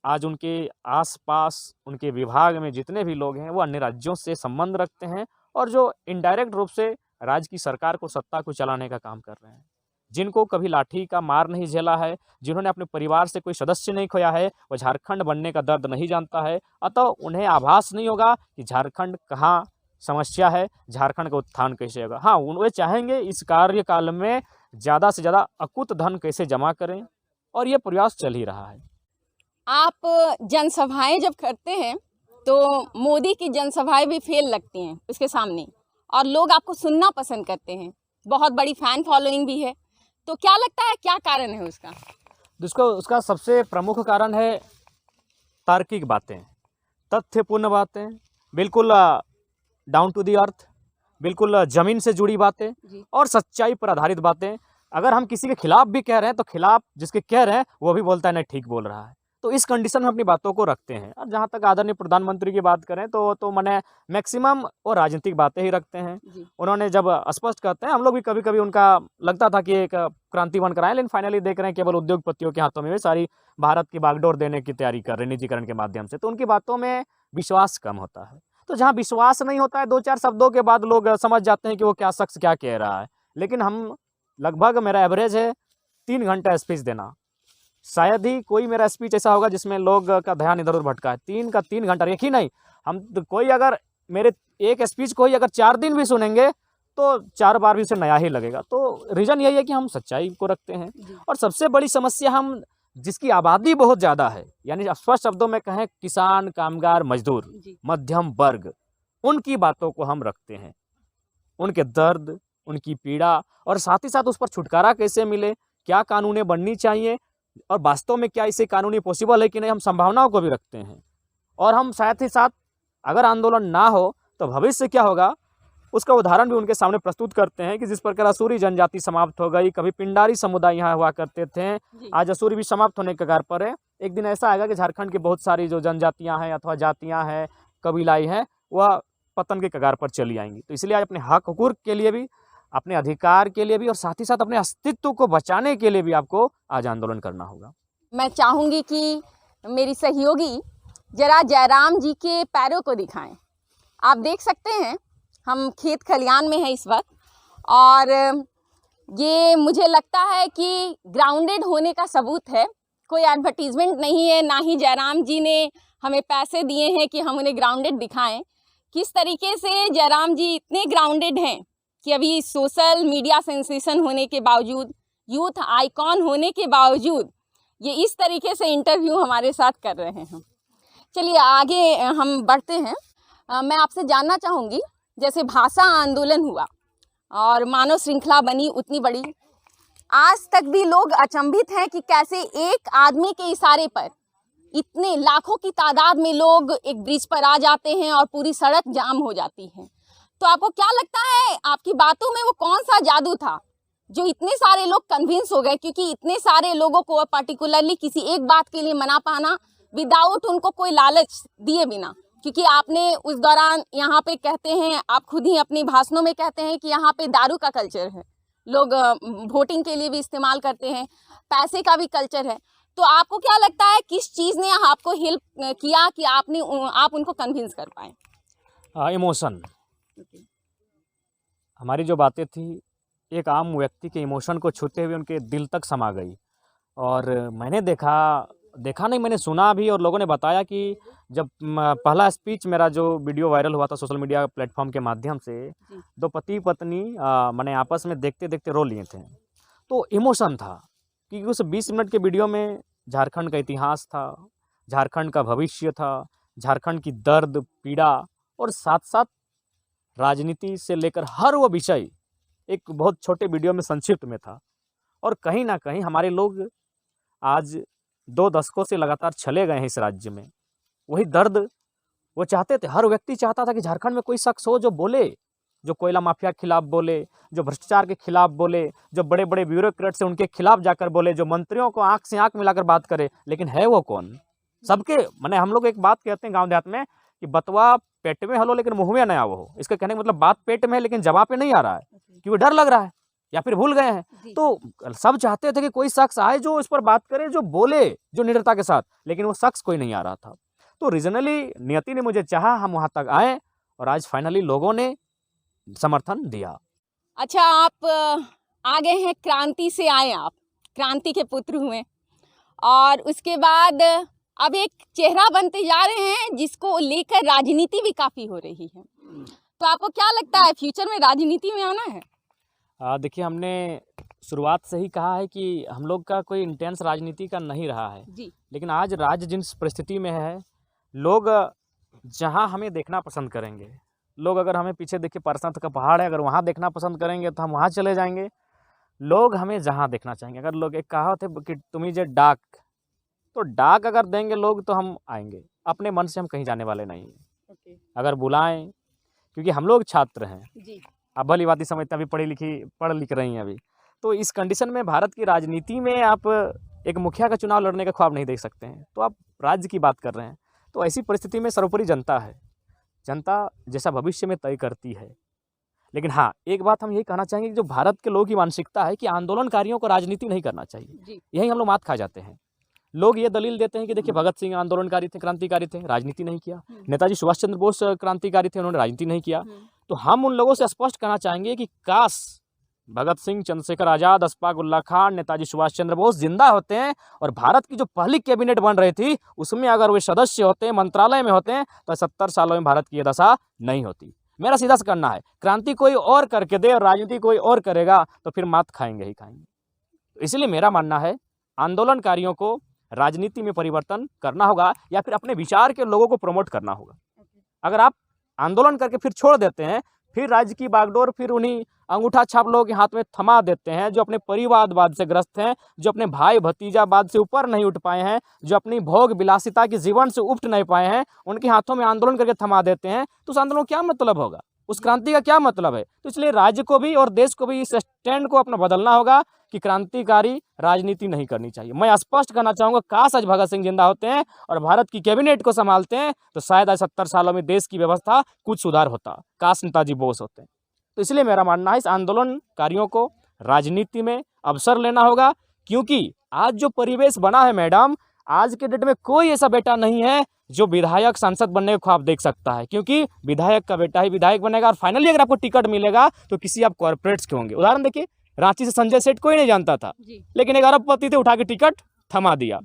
आज उनके आसपास उनके विभाग में जितने भी लोग हैं वो अन्य राज्यों से संबंध रखते हैं और जो इनडायरेक्ट रूप से राज्य की सरकार को, सत्ता को चलाने का काम कर रहे हैं। जिनको कभी लाठी का मार नहीं झेला है, जिन्होंने अपने परिवार से कोई सदस्य नहीं खोया है, वो झारखंड बनने का दर्द नहीं जानता है। अतः उन्हें आभास नहीं होगा कि झारखंड कहाँ समस्या है, झारखंड का उत्थान कैसे होगा। हाँ, वे चाहेंगे इस कार्यकाल में ज़्यादा से ज़्यादा अकुत धन कैसे जमा करें, और ये प्रयास चल ही रहा है। आप जनसभाएं जब करते हैं तो मोदी की जनसभाएं भी फेल लगती हैं उसके सामने, और लोग आपको सुनना पसंद करते हैं, बहुत बड़ी फैन फॉलोइंग भी है। तो क्या लगता है, क्या कारण है उसका? उसका सबसे प्रमुख कारण है तार्किक बातें, तथ्यपूर्ण बातें, बिल्कुल डाउन टू दी अर्थ, बिल्कुल ज़मीन से जुड़ी बातें और सच्चाई पर आधारित बातें। अगर हम किसी के खिलाफ भी कह रहे हैं तो खिलाफ जिसके कह रहे हैं वो भी बोलता है नहीं ठीक बोल रहा है। तो इस कंडीशन में अपनी बातों को रखते हैं। और जहाँ तक आदरणीय प्रधानमंत्री की बात करें तो मैंने मैक्सिमम वो राजनीतिक बातें ही रखते हैं। उन्होंने जब स्पष्ट कहते हैं, हम लोग भी कभी कभी उनका लगता था कि एक क्रांति बन कर आए, लेकिन फाइनली देख रहे हैं केवल उद्योगपतियों के हाथों में सारी भारत की बागडोर देने की तैयारी कर रहे हैं निजीकरण के माध्यम से। तो उनकी बातों में विश्वास कम होता है। तो जहाँ विश्वास नहीं होता है, 2-4 शब्दों के बाद लोग समझ जाते हैं कि वो क्या शख्स क्या कह रहा है। लेकिन हम लगभग, मेरा एवरेज है 3 घंटा स्पीच देना, शायद ही कोई मेरा स्पीच ऐसा होगा जिसमें लोग का ध्यान इधर उधर भटका है। 3 का 3 घंटा, एक ही नहीं, हम कोई अगर मेरे एक स्पीच को ही अगर 4 दिन भी सुनेंगे तो 4 बार भी उसे नया ही लगेगा। तो रीज़न यही है कि हम सच्चाई को रखते हैं। और सबसे बड़ी समस्या, हम जिसकी आबादी बहुत ज़्यादा है, यानी स्पष्ट शब्दों में कहें किसान, कामगार, मजदूर, मध्यम वर्ग, उनकी बातों को हम रखते हैं, उनके दर्द, उनकी पीड़ा, और साथ ही साथ उस पर छुटकारा कैसे मिले, क्या कानूनें बननी चाहिए, और वास्तव में क्या इसे कानूनी पॉसिबल है कि नहीं, हम संभावनाओं को भी रखते हैं। और हम साथ ही साथ अगर आंदोलन ना हो तो भविष्य क्या होगा उसका उदाहरण भी उनके सामने प्रस्तुत करते हैं कि जिस प्रकार असूरी जनजाति समाप्त हो गई, कभी पिंडारी समुदाय यहाँ हुआ करते थे, आज असूरी भी समाप्त होने के कगार पर है। एक दिन ऐसा आएगा कि झारखंड की बहुत सारी जो जनजातियाँ हैं अथवा जातियाँ हैं, कबीलाई हैं, वह पतन के कगार पर चली आएंगी। तो इसलिए आज अपने हक हुकूक के लिए भी, अपने अधिकार के लिए भी और साथ ही साथ अपने अस्तित्व को बचाने के लिए भी आपको आज आंदोलन करना होगा। मैं चाहूँगी कि मेरी सहयोगी जरा जयराम जी के पैरों को दिखाएं। आप देख सकते हैं हम खेत खलियान में हैं इस वक्त, और ये मुझे लगता है कि ग्राउंडेड होने का सबूत है। कोई एडवर्टीजमेंट नहीं है, ना ही जयराम जी ने हमें पैसे दिए हैं कि हम उन्हें ग्राउंडेड दिखाएं। किस तरीके से जयराम जी इतने ग्राउंडेड हैं कि अभी सोशल मीडिया सेंसेशन होने के बावजूद, यूथ आइकॉन होने के बावजूद ये इस तरीके से इंटरव्यू हमारे साथ कर रहे हैं। चलिए आगे हम बढ़ते हैं। मैं आपसे जानना चाहूँगी, जैसे भाषा आंदोलन हुआ और मानव श्रृंखला बनी उतनी बड़ी, आज तक भी लोग अचंभित हैं कि कैसे एक आदमी के इशारे पर इतने लाखों की तादाद में लोग एक ब्रिज पर आ जाते हैं और पूरी सड़क जाम हो जाती है। तो आपको क्या लगता है, आपकी बातों में वो कौन सा जादू था जो इतने सारे लोग कन्विंस हो गए? क्योंकि इतने सारे लोगों को पर्टिकुलरली किसी एक बात के लिए मना पाना विदाउट उनको कोई लालच दिए बिना, क्योंकि आपने उस दौरान यहाँ पे कहते हैं, आप खुद ही अपनी भाषणों में कहते हैं कि यहाँ पे दारू का कल्चर है, लोग वोटिंग के लिए भी इस्तेमाल करते हैं, पैसे का भी कल्चर है। तो आपको क्या लगता है किस चीज़ ने आपको हेल्प किया कि आप उनको कन्विंस कर पाए? इमोशन। हमारी जो बातें थी एक आम व्यक्ति के इमोशन को छूते हुए उनके दिल तक समा गई। और मैंने देखा नहीं, मैंने सुना भी, और लोगों ने बताया कि जब पहला स्पीच मेरा जो वीडियो वायरल हुआ था सोशल मीडिया प्लेटफॉर्म के माध्यम से, दो पति पत्नी मैंने आपस में देखते देखते रो लिए थे। तो इमोशन था क्योंकि उस 20 मिनट के वीडियो में झारखंड का इतिहास था, झारखंड का भविष्य था, झारखंड की दर्द पीड़ा, और साथ साथ राजनीति से लेकर हर वो विषय एक बहुत छोटे वीडियो में संक्षिप्त में था। और कहीं ना कहीं हमारे लोग आज 2 दशकों से लगातार चले गए हैं इस राज्य में, वही दर्द वो चाहते थे। हर व्यक्ति चाहता था कि झारखंड में कोई शख्स हो जो बोले, जो कोयला माफिया के खिलाफ बोले, जो भ्रष्टाचार के खिलाफ बोले, जो बड़े बड़े ब्यूरोक्रेट से उनके खिलाफ जाकर बोले, जो मंत्रियों को आंख से आंख मिलाकर बात करे। लेकिन है वो कौन? सबके मैंने हम लोग एक बात कहते हैं गाँव देहात में कि बतवा पेट में हलो लेकिन मुँह में नया वो हो। इसका कहने का मतलब बात पेट में है लेकिन जवाब पे नहीं आ रहा है, क्योंकि डर लग रहा है या फिर भूल गए हैं। तो सब चाहते थे कि कोई शख्स आए जो इस पर बात करे, जो बोले, जो निडरता के साथ, लेकिन वो शख्स कोई नहीं आ रहा था। तो रीजनली नियति ने मुझे चाहा, हम वहाँ तक आए और आज फाइनली लोगों ने समर्थन दिया। अच्छा, आप आ गए हैं, क्रांति से आए, आप क्रांति के पुत्र हुए, और उसके बाद अब एक चेहरा बनते जा रहे हैं जिसको लेकर राजनीति भी काफ़ी हो रही है। तो आपको क्या लगता है फ्यूचर में राजनीति में आना है? देखिए, हमने शुरुआत से ही कहा है कि हम लोग का कोई इंटेंस राजनीति का नहीं रहा है जी। लेकिन आज राज्य जिस परिस्थिति में है, लोग जहां हमें देखना पसंद करेंगे, लोग अगर हमें पीछे देखिए पारसनाथ का पहाड़ है, अगर वहां देखना पसंद करेंगे तो हम वहां चले जाएंगे। लोग हमें जहां देखना चाहेंगे, अगर लोग एक कहावत है कि तुम्हें जे डाक, तो डाक अगर देंगे लोग तो हम आएंगे। अपने मन से हम कहीं जाने वाले नहीं हैं। अगर बुलाएं, क्योंकि हम लोग छात्र हैं जी। आप भली बात समझते हैं, अभी पढ़ लिख रही हैं अभी, तो इस कंडीशन में भारत की राजनीति में आप एक मुखिया का चुनाव लड़ने का ख्वाब नहीं देख सकते हैं, तो आप राज्य की बात कर रहे हैं। तो ऐसी परिस्थिति में सर्वोपरि जनता है, जनता जैसा भविष्य में तय करती है। लेकिन हाँ, एक बात हम यही कहना चाहेंगे कि जो भारत के लोगों की मानसिकता है कि आंदोलनकारियों को राजनीति नहीं करना चाहिए, यही हम लोग मात खा जाते हैं। लोग ये दलील देते हैं कि देखिए भगत सिंह आंदोलनकारी थे, क्रांतिकारी थे, राजनीति नहीं किया। नेताजी सुभाष चंद्र बोस क्रांतिकारी थे, उन्होंने राजनीति नहीं किया। तो हम उन लोगों से स्पष्ट कहना चाहेंगे कि काश भगत सिंह, चंद्रशेखर आज़ाद, अशफाक उल्लाह खान, नेताजी सुभाष चंद्र बोस जिंदा होते हैं और भारत की जो पहली कैबिनेट बन रही थी उसमें अगर वे सदस्य होते, मंत्रालय में होते हैं, तो 70 सालों में भारत की ये दशा नहीं होती। मेरा सीधा से करना है, क्रांति कोई और करके दे और राजनीति कोई और करेगा तो फिर मात खाएंगे ही खाएंगे। इसलिए मेरा मानना है आंदोलनकारियों को राजनीति में परिवर्तन करना होगा या फिर अपने विचार के लोगों को प्रमोट करना होगा। अगर आप आंदोलन करके फिर छोड़ देते हैं फिर राज्य की बागडोर फिर उन्हीं अंगूठा छाप लोगों के हाथ में थमा देते हैं, जो अपने परिवारवाद से ग्रस्त हैं, जो अपने भाई भतीजावाद से ऊपर नहीं उठ पाए हैं, जो अपनी भोग विलासिता के जीवन से उठ नहीं पाए हैं, उनके हाथों में आंदोलन करके थमा देते हैं। तो उस आंदोलन का क्या मतलब होगा, उस क्रांति का क्या मतलब है? तो इसलिए राज्य को भी और देश को भी इस स्टैंड को अपना बदलना होगा कि क्रांतिकारी राजनीति नहीं करनी चाहिए। मैं स्पष्ट करना चाहूँगा, काश आज भगत सिंह जिंदा होते हैं और भारत की कैबिनेट को संभालते हैं तो शायद आज 70 सालों में देश की व्यवस्था कुछ सुधार होता। काश नेताजी बोस होते हैं। तो इसलिए मेरा मानना है इस आंदोलनकारियों को राजनीति में अवसर लेना होगा, क्योंकि आज जो परिवेश बना है मैडम, आज के डेट में कोई ऐसा बेटा नहीं है जो विधायक सांसद बनने का ख्वाब देख सकता है, क्योंकि विधायक का बेटा ही विधायक बनेगा और फाइनली अगर आपको टिकट मिलेगा तो किसी आप कॉर्पोरेट्स के होंगे। उदाहरण देखिए, रांची से संजय सेठ कोई नहीं जानता था, लेकिन एक अरबपति थे, उठा के टिकट थमा दिया।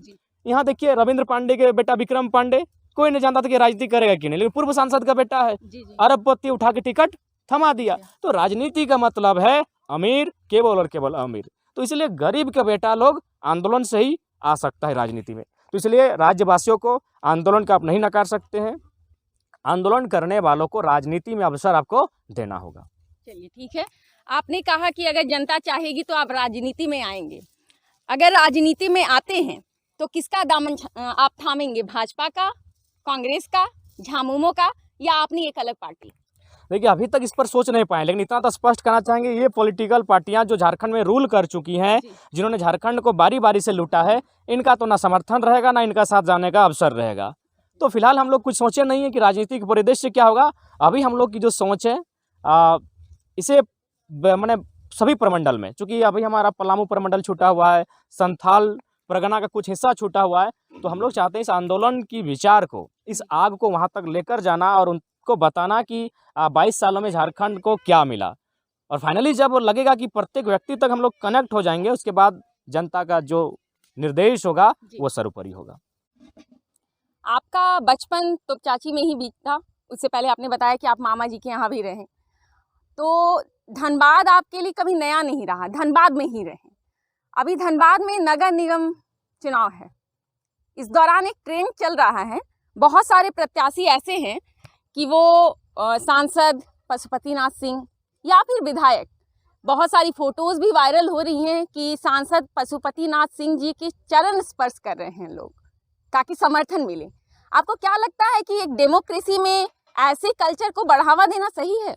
यहाँ देखिए रविंद्र पांडे के बेटा विक्रम पांडे, कोई नहीं जानता था कि राजनीति करेगा कि नहीं, लेकिन पूर्व सांसद का बेटा है, अरबपति, उठा के टिकट थमा दिया। तो राजनीति का मतलब है अमीर केवल और केवल अमीर। तो इसलिए गरीब का बेटा लोग आंदोलन से ही आ सकता है राजनीति में। तो इसलिए राज्यवासियों को आंदोलन का आप नहीं नकार सकते हैं, आंदोलन करने वालों को राजनीति में अवसर आपको देना होगा। चलिए ठीक है, आपने कहा कि अगर जनता चाहेगी तो आप राजनीति में आएंगे। अगर राजनीति में आते हैं तो किसका दामन आप थामेंगे, भाजपा का, कांग्रेस का, झामुमो का, या अपनी एक अलग पार्टी? देखिए अभी तक इस पर सोच नहीं पाए, लेकिन इतना तो स्पष्ट करना चाहेंगे, ये पॉलिटिकल पार्टियां जो झारखंड में रूल कर चुकी हैं, जिन्होंने झारखंड को बारी बारी से लूटा है, इनका तो ना समर्थन रहेगा ना इनका साथ जाने का अवसर रहेगा। तो फिलहाल हम लोग कुछ सोचे नहीं है कि राजनीतिक परिदृश्य क्या होगा। अभी हम लोग की जो सोच है इसे मैंने सभी प्रमंडल में, चूँकि अभी हमारा पलामू प्रमंडल छूटा हुआ है, संथाल परगना का कुछ हिस्सा छूटा हुआ है, तो हम लोग चाहते हैं इस आंदोलन की विचार को, इस आग को वहाँ तक लेकर जाना और उनको बताना कि 22 सालों में झारखंड को क्या मिला। और फाइनली जब लगेगा कि प्रत्येक व्यक्ति तक हम लोग कनेक्ट हो जाएंगे, उसके बाद जनता का जो निर्देश होगा वो सर्वोपरि होगा। आपका बचपन तो चाची में ही बीता, उससे पहले आपने बताया कि आप मामा जी के यहाँ भी रहे, तो धनबाद आपके लिए कभी नया नहीं रहा, धनबाद में ही रहे। अभी धनबाद में नगर निगम चुनाव है, इस दौरान एक ट्रेंड चल रहा है, बहुत सारे प्रत्याशी ऐसे हैं कि वो सांसद पशुपतिनाथ सिंह या फिर विधायक, बहुत सारी फोटोज़ भी वायरल हो रही हैं कि सांसद पशुपतिनाथ सिंह जी के चरण स्पर्श कर रहे हैं लोग ताकि समर्थन मिले। आपको क्या लगता है कि एक डेमोक्रेसी में ऐसे कल्चर को बढ़ावा देना सही है?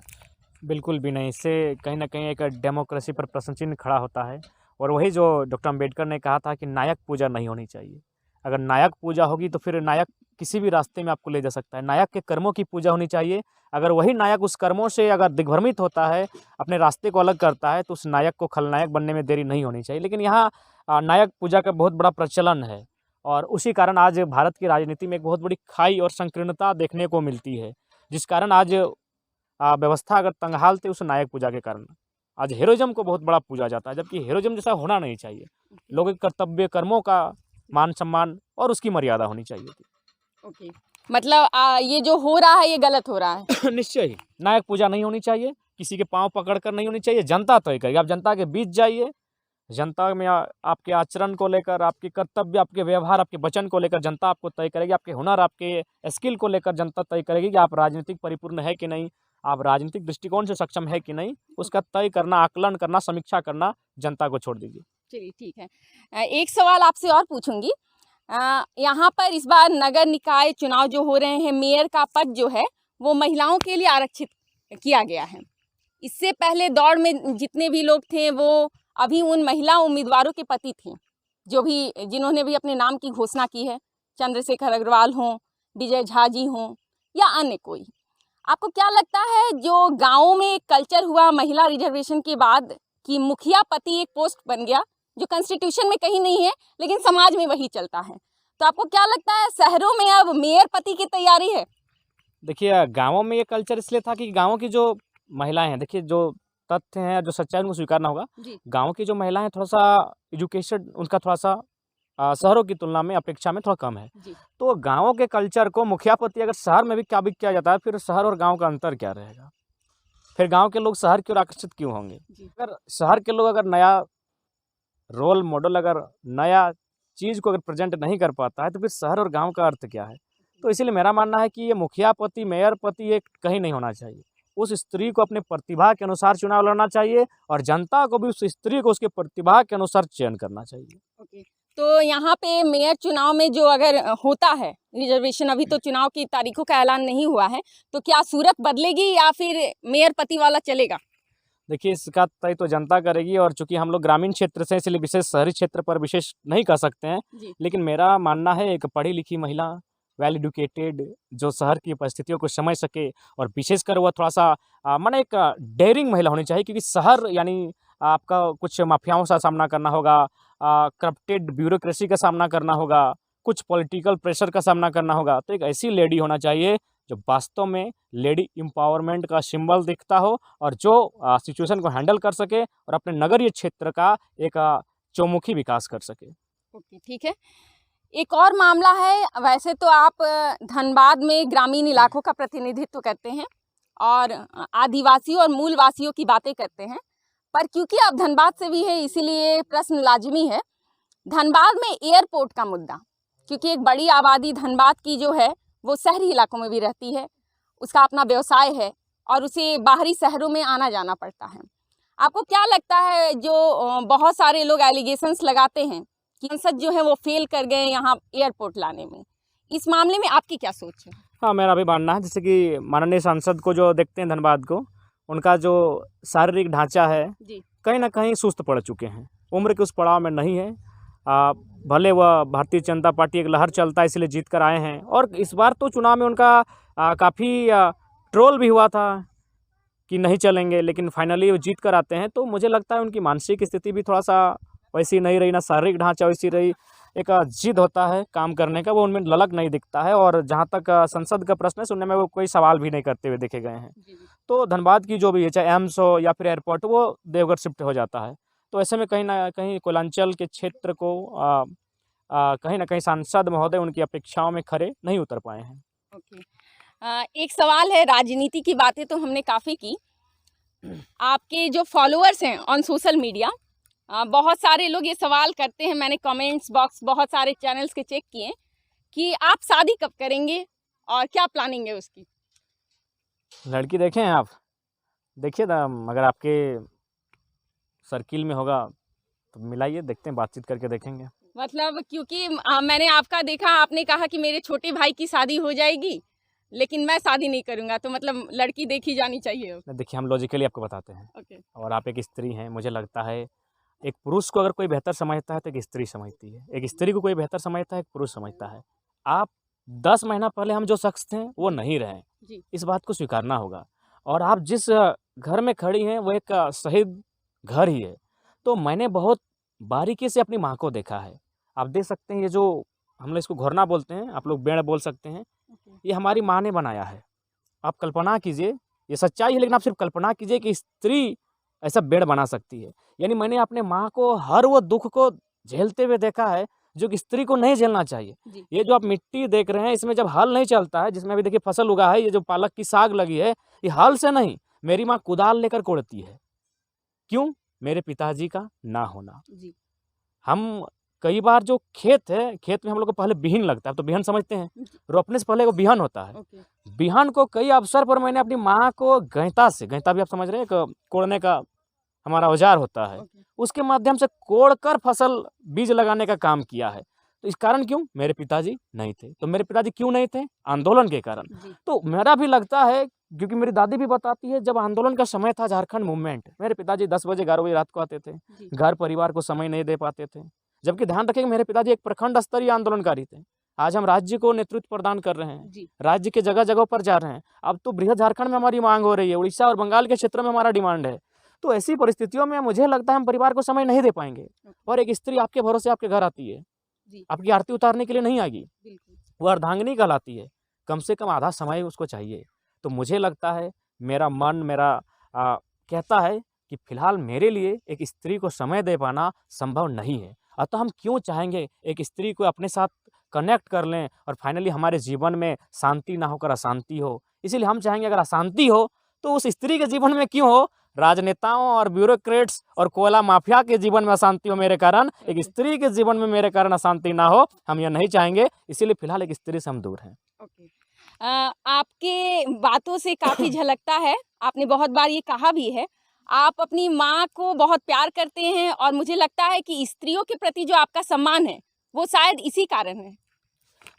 बिल्कुल भी नहीं, इससे कहीं ना कहीं एक डेमोक्रेसी पर प्रश्न चिन्ह खड़ा होता है। और वही जो डॉक्टर अम्बेडकर ने कहा था कि नायक पूजा नहीं होनी चाहिए। अगर नायक पूजा होगी तो फिर नायक किसी भी रास्ते में आपको ले जा सकता है। नायक के कर्मों की पूजा होनी चाहिए। अगर वही नायक उस कर्मों से अगर दिग्भ्रमित होता है, अपने रास्ते को अलग करता है, तो उस नायक को खलनायक बनने में देरी नहीं होनी चाहिए। लेकिन यहाँ नायक पूजा का बहुत बड़ा प्रचलन है और उसी कारण आज भारत की राजनीति में एक बहुत बड़ी खाई और संकीर्णता देखने को मिलती है, जिस कारण आज व्यवस्था अगर तंगहाल थी उस नायक पूजा के कारण आज हीरोइज्म को बहुत बड़ा पूजा जाता है, जबकि हीरोइज्म जैसा होना नहीं चाहिए। लोगों के कर्तव्य कर्मों का मान सम्मान और उसकी मर्यादा होनी चाहिए थी। ओके, मतलब ये जो हो रहा है ये गलत हो रहा है। निश्चय ही नायक पूजा नहीं होनी चाहिए, किसी के पांव पकड़कर नहीं होनी चाहिए। जनता तय करेगी, आप जनता के बीच जाइए, जनता में आपके आचरण को लेकर, आपके कर्तव्य, आपके व्यवहार, आपके वचन को लेकर जनता आपको तय करेगी। आपके हुनर, आपके स्किल को लेकर जनता तय करेगी कि आप राजनीतिक परिपूर्ण है कि नहीं, आप राजनीतिक दृष्टिकोण से सक्षम है कि नहीं। उसका तय करना, आकलन करना, समीक्षा करना जनता को छोड़ दीजिए। चलिए ठीक है, एक सवाल आपसे और पूछूंगी। यहाँ पर इस बार नगर निकाय चुनाव जो हो रहे हैं, मेयर का पद जो है वो महिलाओं के लिए आरक्षित किया गया है। इससे पहले दौड़ में जितने भी लोग थे वो अभी उन महिला उम्मीदवारों के पति थे, जिन्होंने भी अपने नाम की घोषणा की है, चंद्रशेखर अग्रवाल हों, विजय झा जी हों या अन्य कोई। आपको क्या लगता है जो गाँवों में कल्चर हुआ महिला रिजर्वेशन के बाद कि मुखिया पति एक पोस्ट बन गया, जो कॉन्स्टिट्यूशन में कहीं नहीं है लेकिन समाज में वही चलता है, तो आपको क्या लगता है शहरों में अब मेयर पति की तैयारी है? देखिए गाँवों में ये कल्चर इसलिए था कि गाँवों की जो महिलाएं हैं, देखिए जो तथ्य हैं, जो सच्चाई उनको स्वीकारना होगा। गाँव की जो महिलाएं थोड़ा सा एजुकेशन उनका थोड़ा सा शहरों की तुलना में अपेक्षा में थोड़ा कम है। तो गाँवों के कल्चर को मुखियापति अगर शहर में भी किया जाता है, फिर शहर और गाँव का अंतर क्या रहेगा? फिर गाँव के लोग शहर की ओर आकर्षित क्यों होंगे? अगर शहर के लोग अगर नया रोल मॉडल, अगर नया चीज़ को अगर प्रेजेंट नहीं कर पाता है, तो फिर शहर और गाँव का अर्थ क्या है? तो इसीलिए मेरा मानना है कि ये मुखिया पति, मेयर पति ये कहीं नहीं होना चाहिए। उस स्त्री को अपने प्रतिभा के अनुसार चुनाव लड़ना चाहिए और जनता को भी उस स्त्री को उसके प्रतिभा के अनुसार चयन करना चाहिए। ओके, तो यहाँ पे मेयर चुनाव में जो अगर होता है रिजर्वेशन, अभी तो चुनाव की तारीखों का ऐलान नहीं हुआ है, तो क्या सूरत बदलेगी या फिर मेयर पति वाला चलेगा? देखिए, इसका तय तो जनता करेगी और चूंकि हम लोग ग्रामीण क्षेत्र से, इसलिए विशेष शहरी क्षेत्र पर विशेष नहीं कर सकते हैं। जी। लेकिन मेरा मानना है एक पढ़ी लिखी महिला, वेल एजुकेटेड, जो शहर की परिस्थितियों को समझ सके और विशेषकर वह थोड़ा सा माने एक डेयरिंग महिला होनी चाहिए, क्योंकि शहर यानी आपका कुछ माफियाओं का सामना करना होगा, करप्टेड ब्यूरोक्रेसी का सामना करना होगा, कुछ पॉलिटिकल प्रेशर का सामना करना होगा। तो एक ऐसी लेडी होना चाहिए जो वास्तव में लेडी एम्पावरमेंट का सिंबल दिखता हो और जो सिचुएशन को हैंडल कर सके और अपने नगरीय क्षेत्र का एक चौमुखी विकास कर सके। ओके, ठीक है। एक और मामला है, वैसे तो आप धनबाद में ग्रामीण इलाकों का प्रतिनिधित्व करते हैं और आदिवासियों और मूलवासियों की बातें करते हैं, पर क्योंकि आप धनबाद से भी है इसीलिए प्रश्न लाजमी है। धनबाद में एयरपोर्ट का मुद्दा, क्योंकि एक बड़ी आबादी धनबाद की जो है वो शहरी इलाकों में भी रहती है, उसका अपना व्यवसाय है और उसे बाहरी शहरों में आना जाना पड़ता है। आपको क्या लगता है, जो बहुत सारे लोग एलिगेशंस लगाते हैं कि सांसद जो है वो फेल कर गए यहाँ एयरपोर्ट लाने में, इस मामले में आपकी क्या सोच है? हाँ, मेरा भी मानना है, जैसे कि माननीय सांसद को जो देखते हैं धनबाद को, उनका जो शारीरिक ढांचा है जी। कहीं ना कहीं सुस्त पड़ चुके हैं, उम्र के उस पड़ाव में नहीं है। भले वह भारतीय जनता पार्टी एक लहर चलता है इसलिए जीत कर आए हैं और इस बार तो चुनाव में उनका काफ़ी ट्रोल भी हुआ था कि नहीं चलेंगे, लेकिन फाइनली वो जीत कर आते हैं। तो मुझे लगता है उनकी मानसिक स्थिति भी थोड़ा सा वैसी नहीं रही, ना शारीरिक ढांचा वैसी रही। एक जिद होता है काम करने का, वो उनमें ललक नहीं दिखता है और जहाँ तक संसद का प्रश्न है सुनने में वो कोई सवाल भी नहीं करते हुए देखे गए हैं। तो धनबाद की जो भी है, चाहे एम्स हो या फिर एयरपोर्ट, वो देवघर शिफ्ट हो जाता है। तो ऐसे में कहीं ना कहीं कोयलांचल के क्षेत्र को कहीं ना कहीं सांसद महोदय उनकी अपेक्षाओं में खरे नहीं उतर पाए हैं। ओके, एक सवाल है, राजनीति की बातें तो हमने काफ़ी की, आपके जो फॉलोअर्स हैं ऑन सोशल मीडिया, बहुत सारे लोग ये सवाल करते हैं, मैंने कमेंट्स बॉक्स बहुत सारे चैनल्स के चेक किए, कि आप शादी कब करेंगे और क्या प्लानिंग है उसकी? लड़की देखें आप, देखिए ना, अगर आपके सर्किल में होगा तो मिलाइए, देखते हैं, बातचीत करके देखेंगे। मतलब क्योंकि मैंने आपका देखा, आपने कहा कि मेरे छोटे भाई की शादी हो जाएगी लेकिन मैं शादी नहीं करूंगा, तो मतलब लड़की देखी जानी चाहिए। देखिए, हम लॉजिकली आपको बताते हैं। ओके। और आप एक स्त्री हैं, मुझे लगता है एक पुरुष को अगर कोई बेहतर समझता है तो एक स्त्री समझती है, एक स्त्री को कोई बेहतर समझता है एक पुरुष समझता है। आप 10 महीना पहले हम जो शख्स थे वो नहीं रहे, जी। इस बात को स्वीकारना होगा। और आप जिस घर में खड़ी हैं वो एक शहीद घर ही है। तो मैंने बहुत बारीकी से अपनी माँ को देखा है। आप देख सकते हैं, ये जो हम लोग इसको घोरना बोलते हैं, आप लोग बेड़ बोल सकते हैं, ये हमारी माँ ने बनाया है। आप कल्पना कीजिए, ये सच्चाई है, लेकिन आप सिर्फ कल्पना कीजिए कि स्त्री ऐसा बेड़ बना सकती है। यानी मैंने अपने माँ को हर वो दुख को झेलते हुए देखा है जो कि स्त्री को नहीं झेलना चाहिए। ये जो आप मिट्टी देख रहे हैं, इसमें जब हल नहीं चलता है, जिसमें अभी देखिए फसल उगा है, ये जो पालक की साग लगी है, ये हल से नहीं, मेरी माँ कुदाल लेकर कोड़ती है। क्यों? मेरे पिताजी का ना होना। जी। हम कई बार जो खेत है, खेत में हम लोग को पहले बिहन लगता है, तो बिहन समझते हैं, रोपने से पहले वो बिहन होता है। बिहन को कई अवसर पर मैंने अपनी माँ को गैंता से, गैंता भी आप समझ रहे हैं, कोड़ने का हमारा औजार होता है, उसके माध्यम से कोड़कर फसल बीज लगाने का काम किया है। तो इस कारण क्यों? मेरे पिताजी नहीं थे। तो मेरे पिताजी क्यों नहीं थे? आंदोलन के कारण। तो मेरा भी लगता है, क्योंकि मेरी दादी भी बताती है, जब आंदोलन का समय था, झारखंड मूवमेंट, मेरे पिताजी 10 बजे 11 बजे रात को आते थे, घर परिवार को समय नहीं दे पाते थे। जबकि ध्यान रखें, मेरे पिताजी एक प्रखंड स्तरीय आंदोलनकारी थे। आज हम राज्य को नेतृत्व प्रदान कर रहे हैं, राज्य के जगह जगह पर जा रहे हैं। अब तो बृहद झारखंड में हमारी मांग हो रही है, उड़ीसा और बंगाल के क्षेत्र में हमारा डिमांड है। तो ऐसी परिस्थितियों में मुझे लगता है हम परिवार को समय नहीं दे पाएंगे। और एक स्त्री आपके भरोसे आपके घर आती है, आपकी आरती उतारने के लिए नहीं आएगी, वो अर्धांगिनी कहलाती है, कम से कम आधा समय उसको चाहिए। तो मुझे लगता है, मेरा मन मेरा कहता है कि फिलहाल मेरे लिए एक स्त्री को समय दे पाना संभव नहीं है। अतः हम क्यों चाहेंगे एक स्त्री को अपने साथ कनेक्ट कर लें और फाइनली हमारे जीवन में शांति ना होकर अशांति हो। इसीलिए हम चाहेंगे अगर अशांति हो तो उस स्त्री के जीवन में क्यों हो, राजनेताओं और ब्यूरोक्रेट्स और कोयला माफिया के जीवन में अशांति हो मेरे कारण, एक स्त्री के जीवन में मेरे कारण अशांति ना हो, हम यह नहीं चाहेंगे। इसीलिए फिलहाल एक स्त्री से हम दूर हैं। ओके, आपके बातों से काफ़ी झलकता है, आपने बहुत बार ये कहा भी है, आप अपनी माँ को बहुत प्यार करते हैं और मुझे लगता है कि स्त्रियों के प्रति जो आपका सम्मान है, वो शायद इसी कारण है।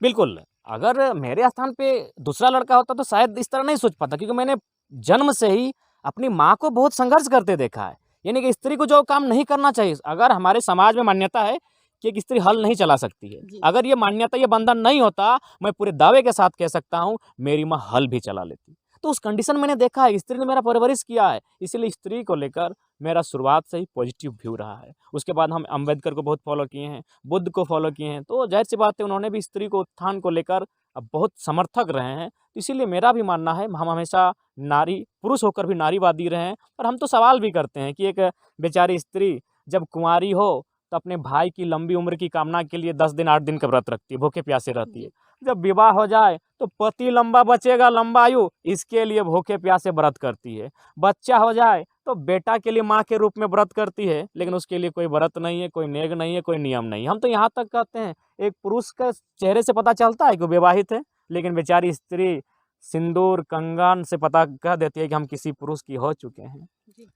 बिल्कुल, अगर मेरे स्थान पे दूसरा लड़का होता तो शायद इस तरह नहीं सोच पाता, क्योंकि मैंने जन्म से ही अपनी माँ को बहुत संघर्ष करते देखा है। यानी कि स्त्री को जो काम नहीं करना चाहिए, अगर हमारे समाज में मान्यता है कि एक स्त्री हल नहीं चला सकती है, जी। अगर ये मान्यता, ये बंधन नहीं होता, मैं पूरे दावे के साथ कह सकता हूँ, मेरी माँ हल भी चला लेती। तो उस कंडीशन मैंने देखा है, स्त्री ने मेरा परवरिश किया है, इसीलिए स्त्री को लेकर मेरा शुरुआत से ही पॉजिटिव व्यू रहा है। उसके बाद हम अम्बेडकर को बहुत फॉलो किए हैं, बुद्ध को फॉलो किए हैं, तो ज़ाहिर-सी बात है उन्होंने भी स्त्री को उत्थान को लेकर बहुत समर्थक रहे हैं। इसीलिए मेरा भी मानना है, हम हमेशा नारी पुरुष होकर भी नारीवादी रहे हैं। और हम तो सवाल भी करते हैं कि एक बेचारी स्त्री जब कुँवारी हो, तो अपने भाई की लंबी उम्र की कामना के लिए 10 दिन 8 दिन का व्रत रखती है, भूखे प्यासे रहती है। जब विवाह हो जाए तो पति लंबा बचेगा, लंबा आयु, इसके लिए भूखे प्यासे व्रत करती है। बच्चा हो जाए तो बेटा के लिए माँ के रूप में व्रत करती है, लेकिन उसके लिए कोई व्रत नहीं है, कोई नेग नहीं है, कोई नियम नहीं है। हम तो यहाँ तक कहते हैं, एक पुरुष के चेहरे से पता चलता है कि वो विवाहित है, लेकिन बेचारी स्त्री सिंदूर, कंगन से पता कह देती है कि हम किसी पुरुष की हो चुके हैं।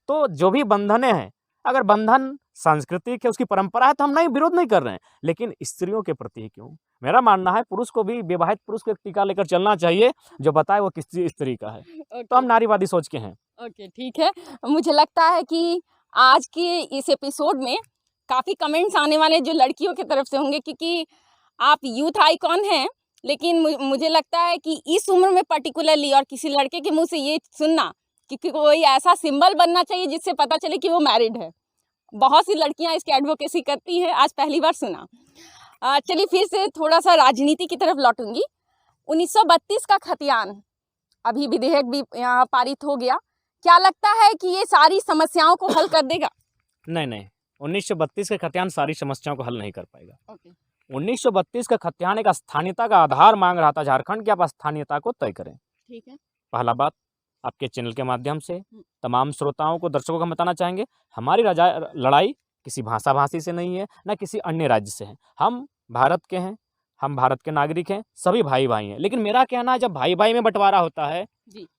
तो जो भी बंधनें हैं, अगर बंधन सांस्कृतिक है, उसकी परंपरा है, तो हम नहीं विरोध नहीं कर रहे हैं, लेकिन स्त्रियों के प्रति ही क्यों? मेरा मानना है पुरुष को भी, विवाहित पुरुष को एक टीका लेकर चलना चाहिए, जो बताए वो किस स्त्री का है। तो हम नारीवादी सोच के हैं। ओके, ठीक है। मुझे लगता है कि आज के इस एपिसोड में काफ़ी कमेंट्स आने वाले जो लड़कियों की तरफ से होंगे, क्योंकि आप यूथ आइकॉन हैं, लेकिन मुझे लगता है कि इस उम्र में पर्टिकुलरली और किसी लड़के के मुंह से ये सुनना कि कोई ऐसा सिंबल बनना चाहिए जिससे पता चले कि वो मैरिड है। बहुत सी लड़कियां इसकी एडवोकेसी करती हैं, आज पहली बार सुना। चलिए फिर से थोड़ा सा राजनीति की तरफ लौटूंगी। 1932 का खतियान, अभी विधेयक भी यहाँ पारित हो गया, क्या लगता है कि ये सारी समस्याओं को हल कर देगा? नहीं, 1932 का खतियान सारी समस्याओं को हल नहीं कर पाएगा। ओके। 1932 का खतियान एक स्थानीयता का आधार मांग रहा था झारखंड की, आप स्थानीयता को तय करें। ठीक है। पहला बात, आपके चैनल के माध्यम से तमाम श्रोताओं को, दर्शकों को हम बताना चाहेंगे, हमारी लड़ाई किसी भाषा-भाषी से नहीं है, ना किसी अन्य राज्य से है। हम भारत के हैं, हम भारत के नागरिक हैं, सभी भाई-भाई हैं। लेकिन मेरा कहना है, जब भाई-भाई में बँटवारा होता है,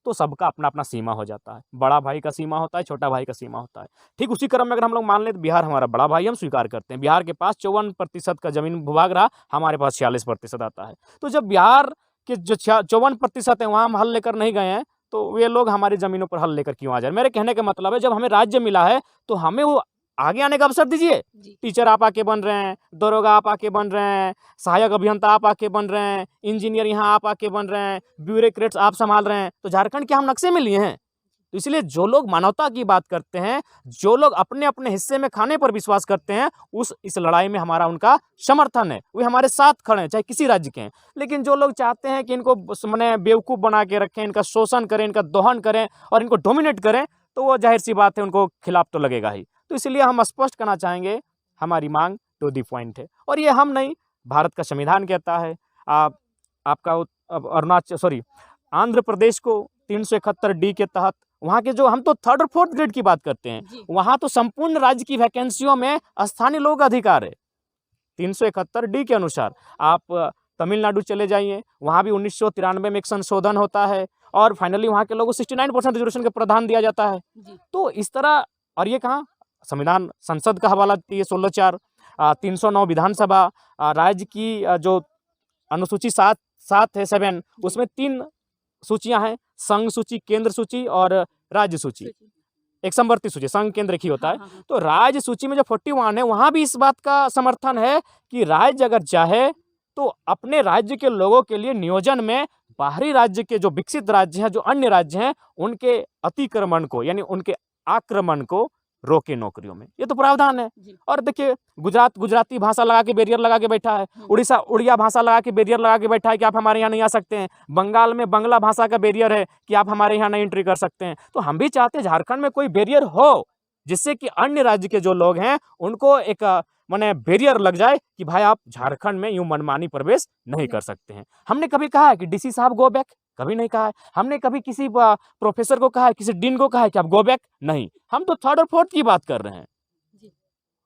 तो सबका अपना-अपना सीमा हो जाता है। बड़ा भाई का सीमा होता है, छोटा भाई का सीमा होता है। ठीक उसी क्रम में अगर हम लोग मान लें तो बिहार हमारा बड़ा भाई, हम स्वीकार करते हैं। बिहार के पास 54% का ज़मीन भूभाग रहा, हमारे पास 46% आता है। तो जब बिहार के जो 54% है, वहाँ हम हल लेकर नहीं गए हैं, तो वे लोग हमारी ज़मीनों पर हल लेकर क्यों आ जाए? मेरे कहने का मतलब है, जब हमें राज्य मिला है, तो हमें वो आगे आने का अवसर दीजिए। टीचर आप आके बन रहे हैं, दरोगा आप आके बन रहे हैं, सहायक अभियंता आप आके बन रहे हैं, इंजीनियर यहाँ आप आके बन रहे हैं, ब्यूरोक्रेट्स आप संभाल रहे हैं, तो झारखंड के हम नक्शे में लिए हैं। तो इसलिए जो लोग मानवता की बात करते हैं, जो लोग अपने अपने हिस्से में खाने पर विश्वास करते हैं, इस लड़ाई में हमारा उनका समर्थन है, वे हमारे साथ खड़े हैं, चाहे किसी राज्य के हैं। लेकिन जो लोग चाहते हैं कि इनको माने बेवकूफ़ बना के रखें, इनका शोषण करें, इनका दोहन करें और इनको डोमिनेट करें, तो वो जाहिर सी बात है, उनको खिलाफ तो लगेगा ही। तो इसलिए हम स्पष्ट करना चाहेंगे, हमारी मांग टू द पॉइंट है, और ये हम नहीं, भारत का संविधान कहता है। आंध्र प्रदेश को 371D के तहत, वहाँ के जो, हम तो 3rd और 4th ग्रेड की बात करते हैं, वहाँ तो संपूर्ण राज्य की वैकेंसियों में स्थानीय लोगों का अधिकार है। 371D के अनुसार आप तमिलनाडु चले जाइए, वहाँ भी 1993 में एक संशोधन होता है, और फाइनली वहाँ के लोगों को 69% रिजर्वेशन का प्रावधान दिया जाता है। तो इस तरह, और ये कहाँ संविधान, संसद का हवाला देती है 16(4), 309 विधानसभा, राज्य की जो अनुसूची 7 है 7, उसमें 3 सूचियां हैं, संघ सूची, केंद्र सूची और राज्य सूची। एक समवर्ती सूची, संघ केंद्र एक ही होता है। तो राज्य सूची में जो 41 है, वहाँ भी इस बात का समर्थन है कि राज्य अगर चाहे तो अपने राज्य के लोगों के लिए नियोजन में बाहरी राज्य के जो विकसित राज्य हैं, जो अन्य राज्य हैं, उनके अतिक्रमण को, यानी उनके आक्रमण को रोके नौकरियों में। ये तो प्रावधान है। और देखिए, गुजरात गुजराती भाषा लगा के बैरियर लगा के बैठा है, उड़ीसा उड़िया भाषा लगा के बैरियर लगा के बैठा है कि आप हमारे यहाँ नहीं आ सकते हैं, बंगाल में बांग्ला भाषा का बैरियर है कि आप हमारे यहाँ नहीं एंट्री कर सकते हैं। तो हम भी चाहते हैं झारखंड में कोई बैरियर हो, जिससे कि अन्य राज्य के जो लोग हैं उनको एक माने बैरियर लग जाए कि भाई आप झारखंड में यूं मनमानी प्रवेश नहीं कर सकते हैं। हमने कभी कहा है कि डीसी साहब गो बैक? कभी नहीं कहा है। हमने कभी किसी प्रोफेसर को कहा है, किसी डीन को कहा है कि आप गो बैक? नहीं। हम तो 3rd और 4th की बात कर रहे हैं।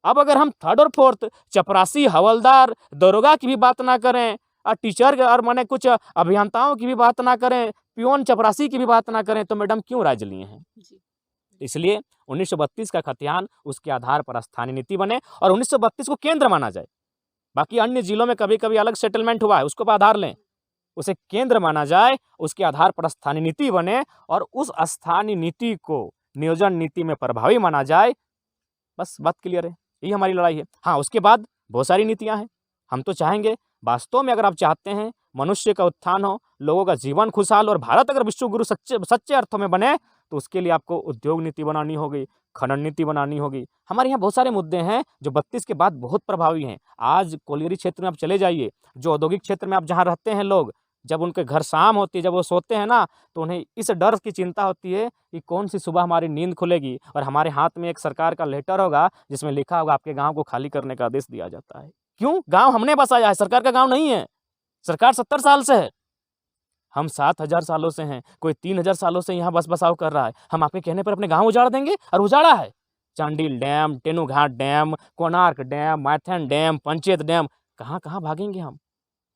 अब अगर हम 3rd और 4th, चपरासी, हवलदार, दरोगा की भी बात ना करें, टीचर और माने कुछ अभियंताओं की भी बात ना करें, पियोन चपरासी की भी बात ना करें, तो मैडम क्यों राज्य लिए हैं? इसलिए 1932 का खतियान उसके आधार पर स्थानीय नीति बने और 1932 को केंद्र माना जाए। बाकी अन्य जिलों में कभी कभी अलग सेटलमेंट हुआ है, उसको पर आधार लें, उसे केंद्र माना जाए, उसके आधार पर स्थानीय नीति बने और उस स्थानीय नीति को नियोजन नीति में प्रभावी माना जाए। बस बात क्लियर है, यही हमारी लड़ाई है। हाँ, उसके बाद बहुत सारी नीतियां हैं। हम तो चाहेंगे वास्तव में, अगर आप चाहते हैं मनुष्य का उत्थान हो, लोगों का जीवन खुशहाल और भारत अगर विश्व गुरु सच्चे अर्थों में बने, तो उसके लिए आपको उद्योग नीति बनानी होगी, खनन नीति बनानी होगी। हमारे यहाँ बहुत सारे मुद्दे हैं जो 32 के बाद बहुत प्रभावी हैं। आज कोलियरी क्षेत्र में आप चले जाइए, जो औद्योगिक क्षेत्र में आप जहाँ रहते हैं लोग, जब उनके घर शाम होती है, जब वो सोते हैं ना, तो उन्हें इस डर की चिंता होती है कि कौन सी सुबह हमारी नींद खुलेगी और हमारे हाथ में एक सरकार का लेटर होगा जिसमें लिखा होगा आपके गांव को खाली करने का आदेश दिया जाता है। क्यों? गांव हमने बसाया है, सरकार का गांव नहीं है। सरकार 70 साल से है, हम 7000 सालों से हैं, कोई 3000 सालों से यहाँ बस बसाव कर रहा है। हम आपके कहने पर अपने गांव उजाड़ देंगे? और उजाड़ा है। Chandil dam, Tenughat dam, Konark dam, Maithan dam, Panchet dam, कहाँ कहाँ भागेंगे हम?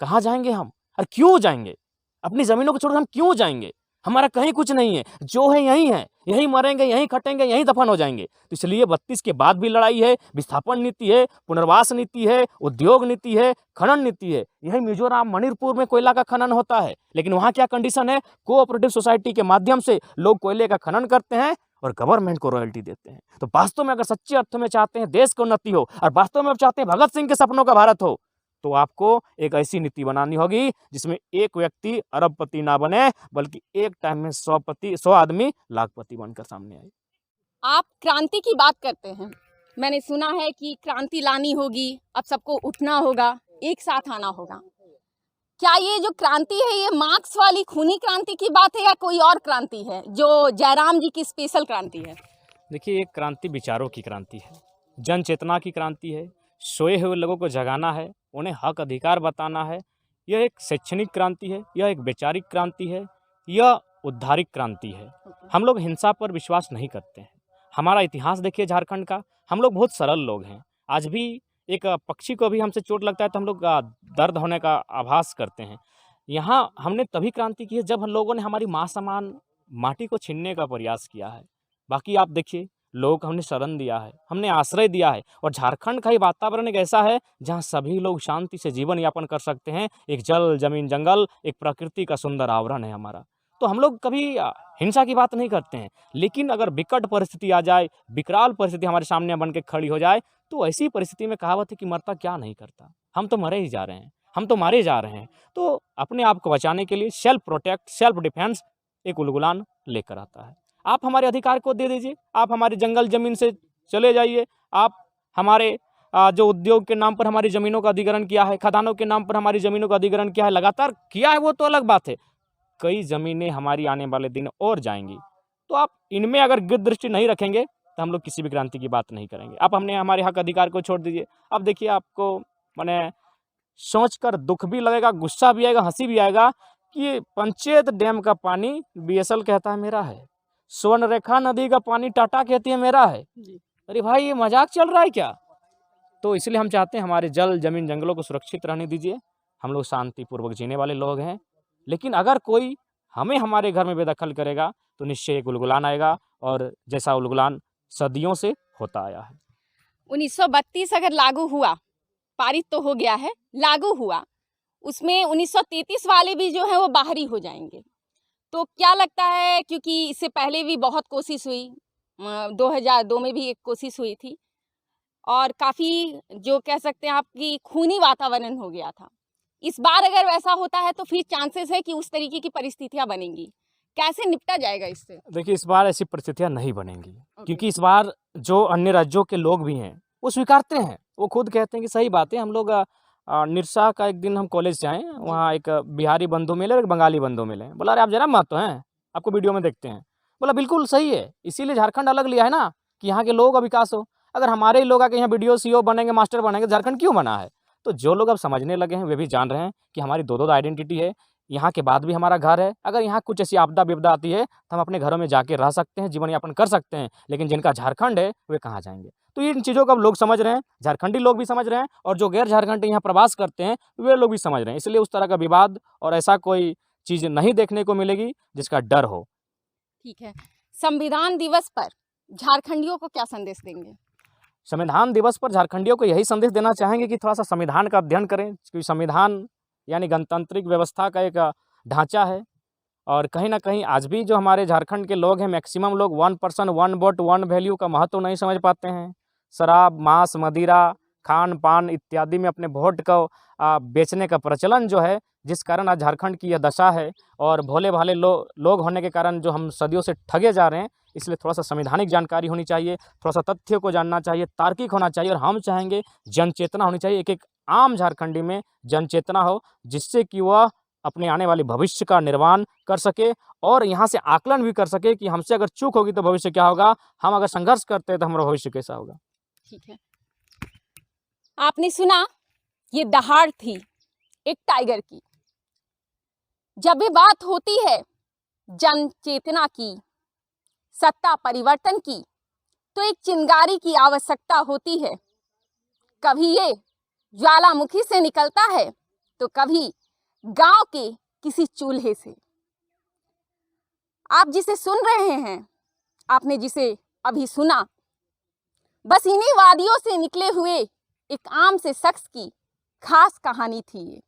कहाँ जाएंगे हम? और क्यों जाएंगे? अपनी जमीनों को छोड़कर हम क्यों जाएंगे? हमारा कहीं कुछ नहीं है, जो है यहीं है, यहीं मरेंगे, यहीं खटेंगे, यहीं दफन हो जाएंगे। तो इसलिए 32 के बाद भी लड़ाई है, विस्थापन नीति है, पुनर्वास नीति है, उद्योग नीति है, खनन नीति है। यही मिजोरम, मणिपुर में कोयला का खनन होता है, लेकिन वहाँ क्या कंडीशन है? कोऑपरेटिव सोसाइटी के माध्यम से लोग कोयले का खनन करते हैं और गवर्नमेंट को रॉयल्टी देते हैं। तो वास्तव में अगर सच्चे अर्थ में चाहते हैं देश की उन्नति हो और वास्तव में आप चाहते हैं भगत सिंह के सपनों का भारत हो, तो आपको एक ऐसी नीति बनानी होगी जिसमें एक व्यक्ति अरबपति ना बने, बल्कि एक टाइम में 100 आदमी लाखपति बनकर सामने आए। आप क्रांति की बात करते हैं, मैंने सुना है कि क्रांति लानी होगी, अब सबको उठना होगा, एक साथ आना होगा। क्या ये जो क्रांति है ये मार्क्स वाली खूनी क्रांति की बात है या कोई और क्रांति है जो जयराम जी की स्पेशल क्रांति है? देखिए, एक क्रांति विचारों की क्रांति है, जन चेतना की क्रांति है, सोए हुए लोगों को जगाना है, उन्हें हक अधिकार बताना है। यह एक शैक्षणिक क्रांति है, यह एक वैचारिक क्रांति है, यह उद्धारिक क्रांति है। हम लोग हिंसा पर विश्वास नहीं करते हैं। हमारा इतिहास देखिए झारखंड का, हम लोग बहुत सरल लोग हैं। आज भी एक पक्षी को भी हमसे चोट लगता है तो हम लोग दर्द होने का आभास करते हैं। यहाँ हमने तभी क्रांति की है जब हम लोगों ने हमारी माँ समान माटी को छीनने का प्रयास किया है। बाकी आप देखिए, लोगों को हमने शरण दिया है, हमने आश्रय दिया है, और झारखंड का ही वातावरण एक ऐसा है जहाँ सभी लोग शांति से जीवन यापन कर सकते हैं। एक जल, जमीन, जंगल, एक प्रकृति का सुंदर आवरण है हमारा। तो हम लोग कभी हिंसा की बात नहीं करते हैं, लेकिन अगर विकट परिस्थिति आ जाए, विकराल परिस्थिति हमारे सामने बन के खड़ी हो जाए, तो ऐसी परिस्थिति में कहावत है कि मरता क्या नहीं करता। हम तो मरे ही जा रहे हैं, हम तो मारे जा रहे हैं। तो अपने आप को बचाने के लिए सेल्फ प्रोटेक्ट, सेल्फ डिफेंस एक उलगुलान लेकर आता है। आप हमारे अधिकार को दे दीजिए, आप हमारे जंगल जमीन से चले जाइए, आप हमारे जो उद्योग के नाम पर हमारी ज़मीनों का अधिग्रहण किया है, खदानों के नाम पर हमारी ज़मीनों का अधिग्रहण किया है, लगातार किया है, वो तो अलग बात है। कई ज़मीनें हमारी आने वाले दिन और जाएंगी। तो आप इनमें अगर गिर दृष्टि नहीं रखेंगे तो हम लोग किसी भी क्रांति की बात नहीं करेंगे। आप हमने हमारे हक अधिकार को छोड़ दीजिए। अब देखिए, आपको मैंने सोचकर दुख भी लगेगा, गुस्सा भी आएगा, हंसी भी आएगा कि पंचेत डैम का पानी बीएसएल कहता है मेरा है, स्वर्णरेखा नदी का पानी टाटा कहती है मेरा है। अरे भाई, ये मजाक चल रहा है क्या? तो इसलिए हम चाहते हैं हमारे जल, जमीन, जंगलों को सुरक्षित रहने दीजिए। हम लोग शांतिपूर्वक जीने वाले लोग हैं, लेकिन अगर कोई हमें हमारे घर में बेदखल करेगा तो निश्चय एक उलगुलान आएगा, और जैसा उलगुलान सदियों से होता आया है। 1932 अगर लागू हुआ, पारित तो हो गया है, लागू हुआ, उसमें 1933 वाले भी जो है वो बाहरी हो जाएंगे। तो क्या लगता है, क्योंकि इससे पहले भी बहुत कोशिश हुई, 2002 में भी एक कोशिश हुई थी, और काफ़ी जो कह सकते हैं आपकी खूनी वातावरण हो गया था। इस बार अगर वैसा होता है तो फिर चांसेस है कि उस तरीके की परिस्थितियां बनेंगी। कैसे निपटा जाएगा इससे? देखिए, इस बार ऐसी परिस्थितियां नहीं बनेंगी, क्योंकि इस बार जो अन्य राज्यों के लोग भी हैं वो स्वीकारते हैं, वो खुद कहते हैं कि सही बात है। हम लोग निरसा का एक दिन हम कॉलेज से आए, वहाँ एक बिहारी बंधु मिले और एक बंगाली बंधु मिले। बोला, अरे आप जरा मत तो हैं, आपको वीडियो में देखते हैं। बोला, बिल्कुल सही है, इसीलिए झारखंड अलग लिया है ना, कि यहाँ के लोगों का विकास हो। अगर हमारे ही लोग आके यहाँ वीडियो CEO बनेंगे, मास्टर बनेंगे, झारखंड क्यों बना है? तो जो लोग अब समझने लगे हैं वे भी जान रहे हैं कि हमारी दो आइडेंटिटी है, यहाँ के बाद भी हमारा घर है। अगर यहाँ कुछ ऐसी आपदा विपदा आती है तो हम अपने घरों में जाके रह सकते हैं, जीवन यापन कर सकते हैं, लेकिन जिनका झारखंड है वे कहाँ जाएंगे। तो इन चीज़ों को अब लोग समझ रहे हैं, झारखंडी लोग भी समझ रहे हैं और जो गैर झारखंडी यहाँ प्रवास करते हैं वे लोग भी समझ रहे हैं। इसलिए उस तरह का विवाद और ऐसा कोई चीज़ नहीं देखने को मिलेगी जिसका डर हो। ठीक है, संविधान दिवस पर झारखंडियों को क्या संदेश देंगे? संविधान दिवस पर झारखंडियों को यही संदेश देना चाहेंगे कि थोड़ा सा संविधान का अध्ययन करें, क्योंकि संविधान यानी गणतांत्रिक व्यवस्था का एक ढांचा है। और कहीं ना कहीं आज भी जो हमारे झारखंड के लोग हैं, मैक्सिमम लोग 1 पर्सन 1 वोट 1 वैल्यू का महत्व नहीं समझ पाते हैं। शराब, मांस, मदिरा, खान पान इत्यादि में अपने वोट को बेचने का प्रचलन जो है, जिस कारण आज झारखंड की यह दशा है। और भोले भाले लोग होने के कारण जो हम सदियों से ठगे जा रहे हैं, इसलिए थोड़ा सा संवैधानिक जानकारी होनी चाहिए, थोड़ा सा तथ्य को जानना चाहिए, तार्किक होना चाहिए। और हम चाहेंगे जन चेतना होनी चाहिए, एक आम झारखंडी में जन चेतना हो, जिससे कि वह अपने आने वाले भविष्य का निर्माण कर सके और यहाँ से आकलन भी कर सके कि हमसे अगर चूक होगी तो भविष्य क्या होगा, हम अगर संघर्ष करते हैं तो हमारा भविष्य कैसा होगा। ठीक है, आपने सुना, ये दहाड़ थी एक टाइगर की। जब भी बात होती है जन चेतना की, सत्ता परिवर्तन की, तो एक चिंगारी की आवश्यकता होती है। कभी ये ज्वालामुखी से निकलता है तो कभी गांव के किसी चूल्हे से। आप जिसे सुन रहे हैं, आपने जिसे अभी सुना, बस इन्हीं वादियों से निकले हुए एक आम से शख्स की खास कहानी थी ये।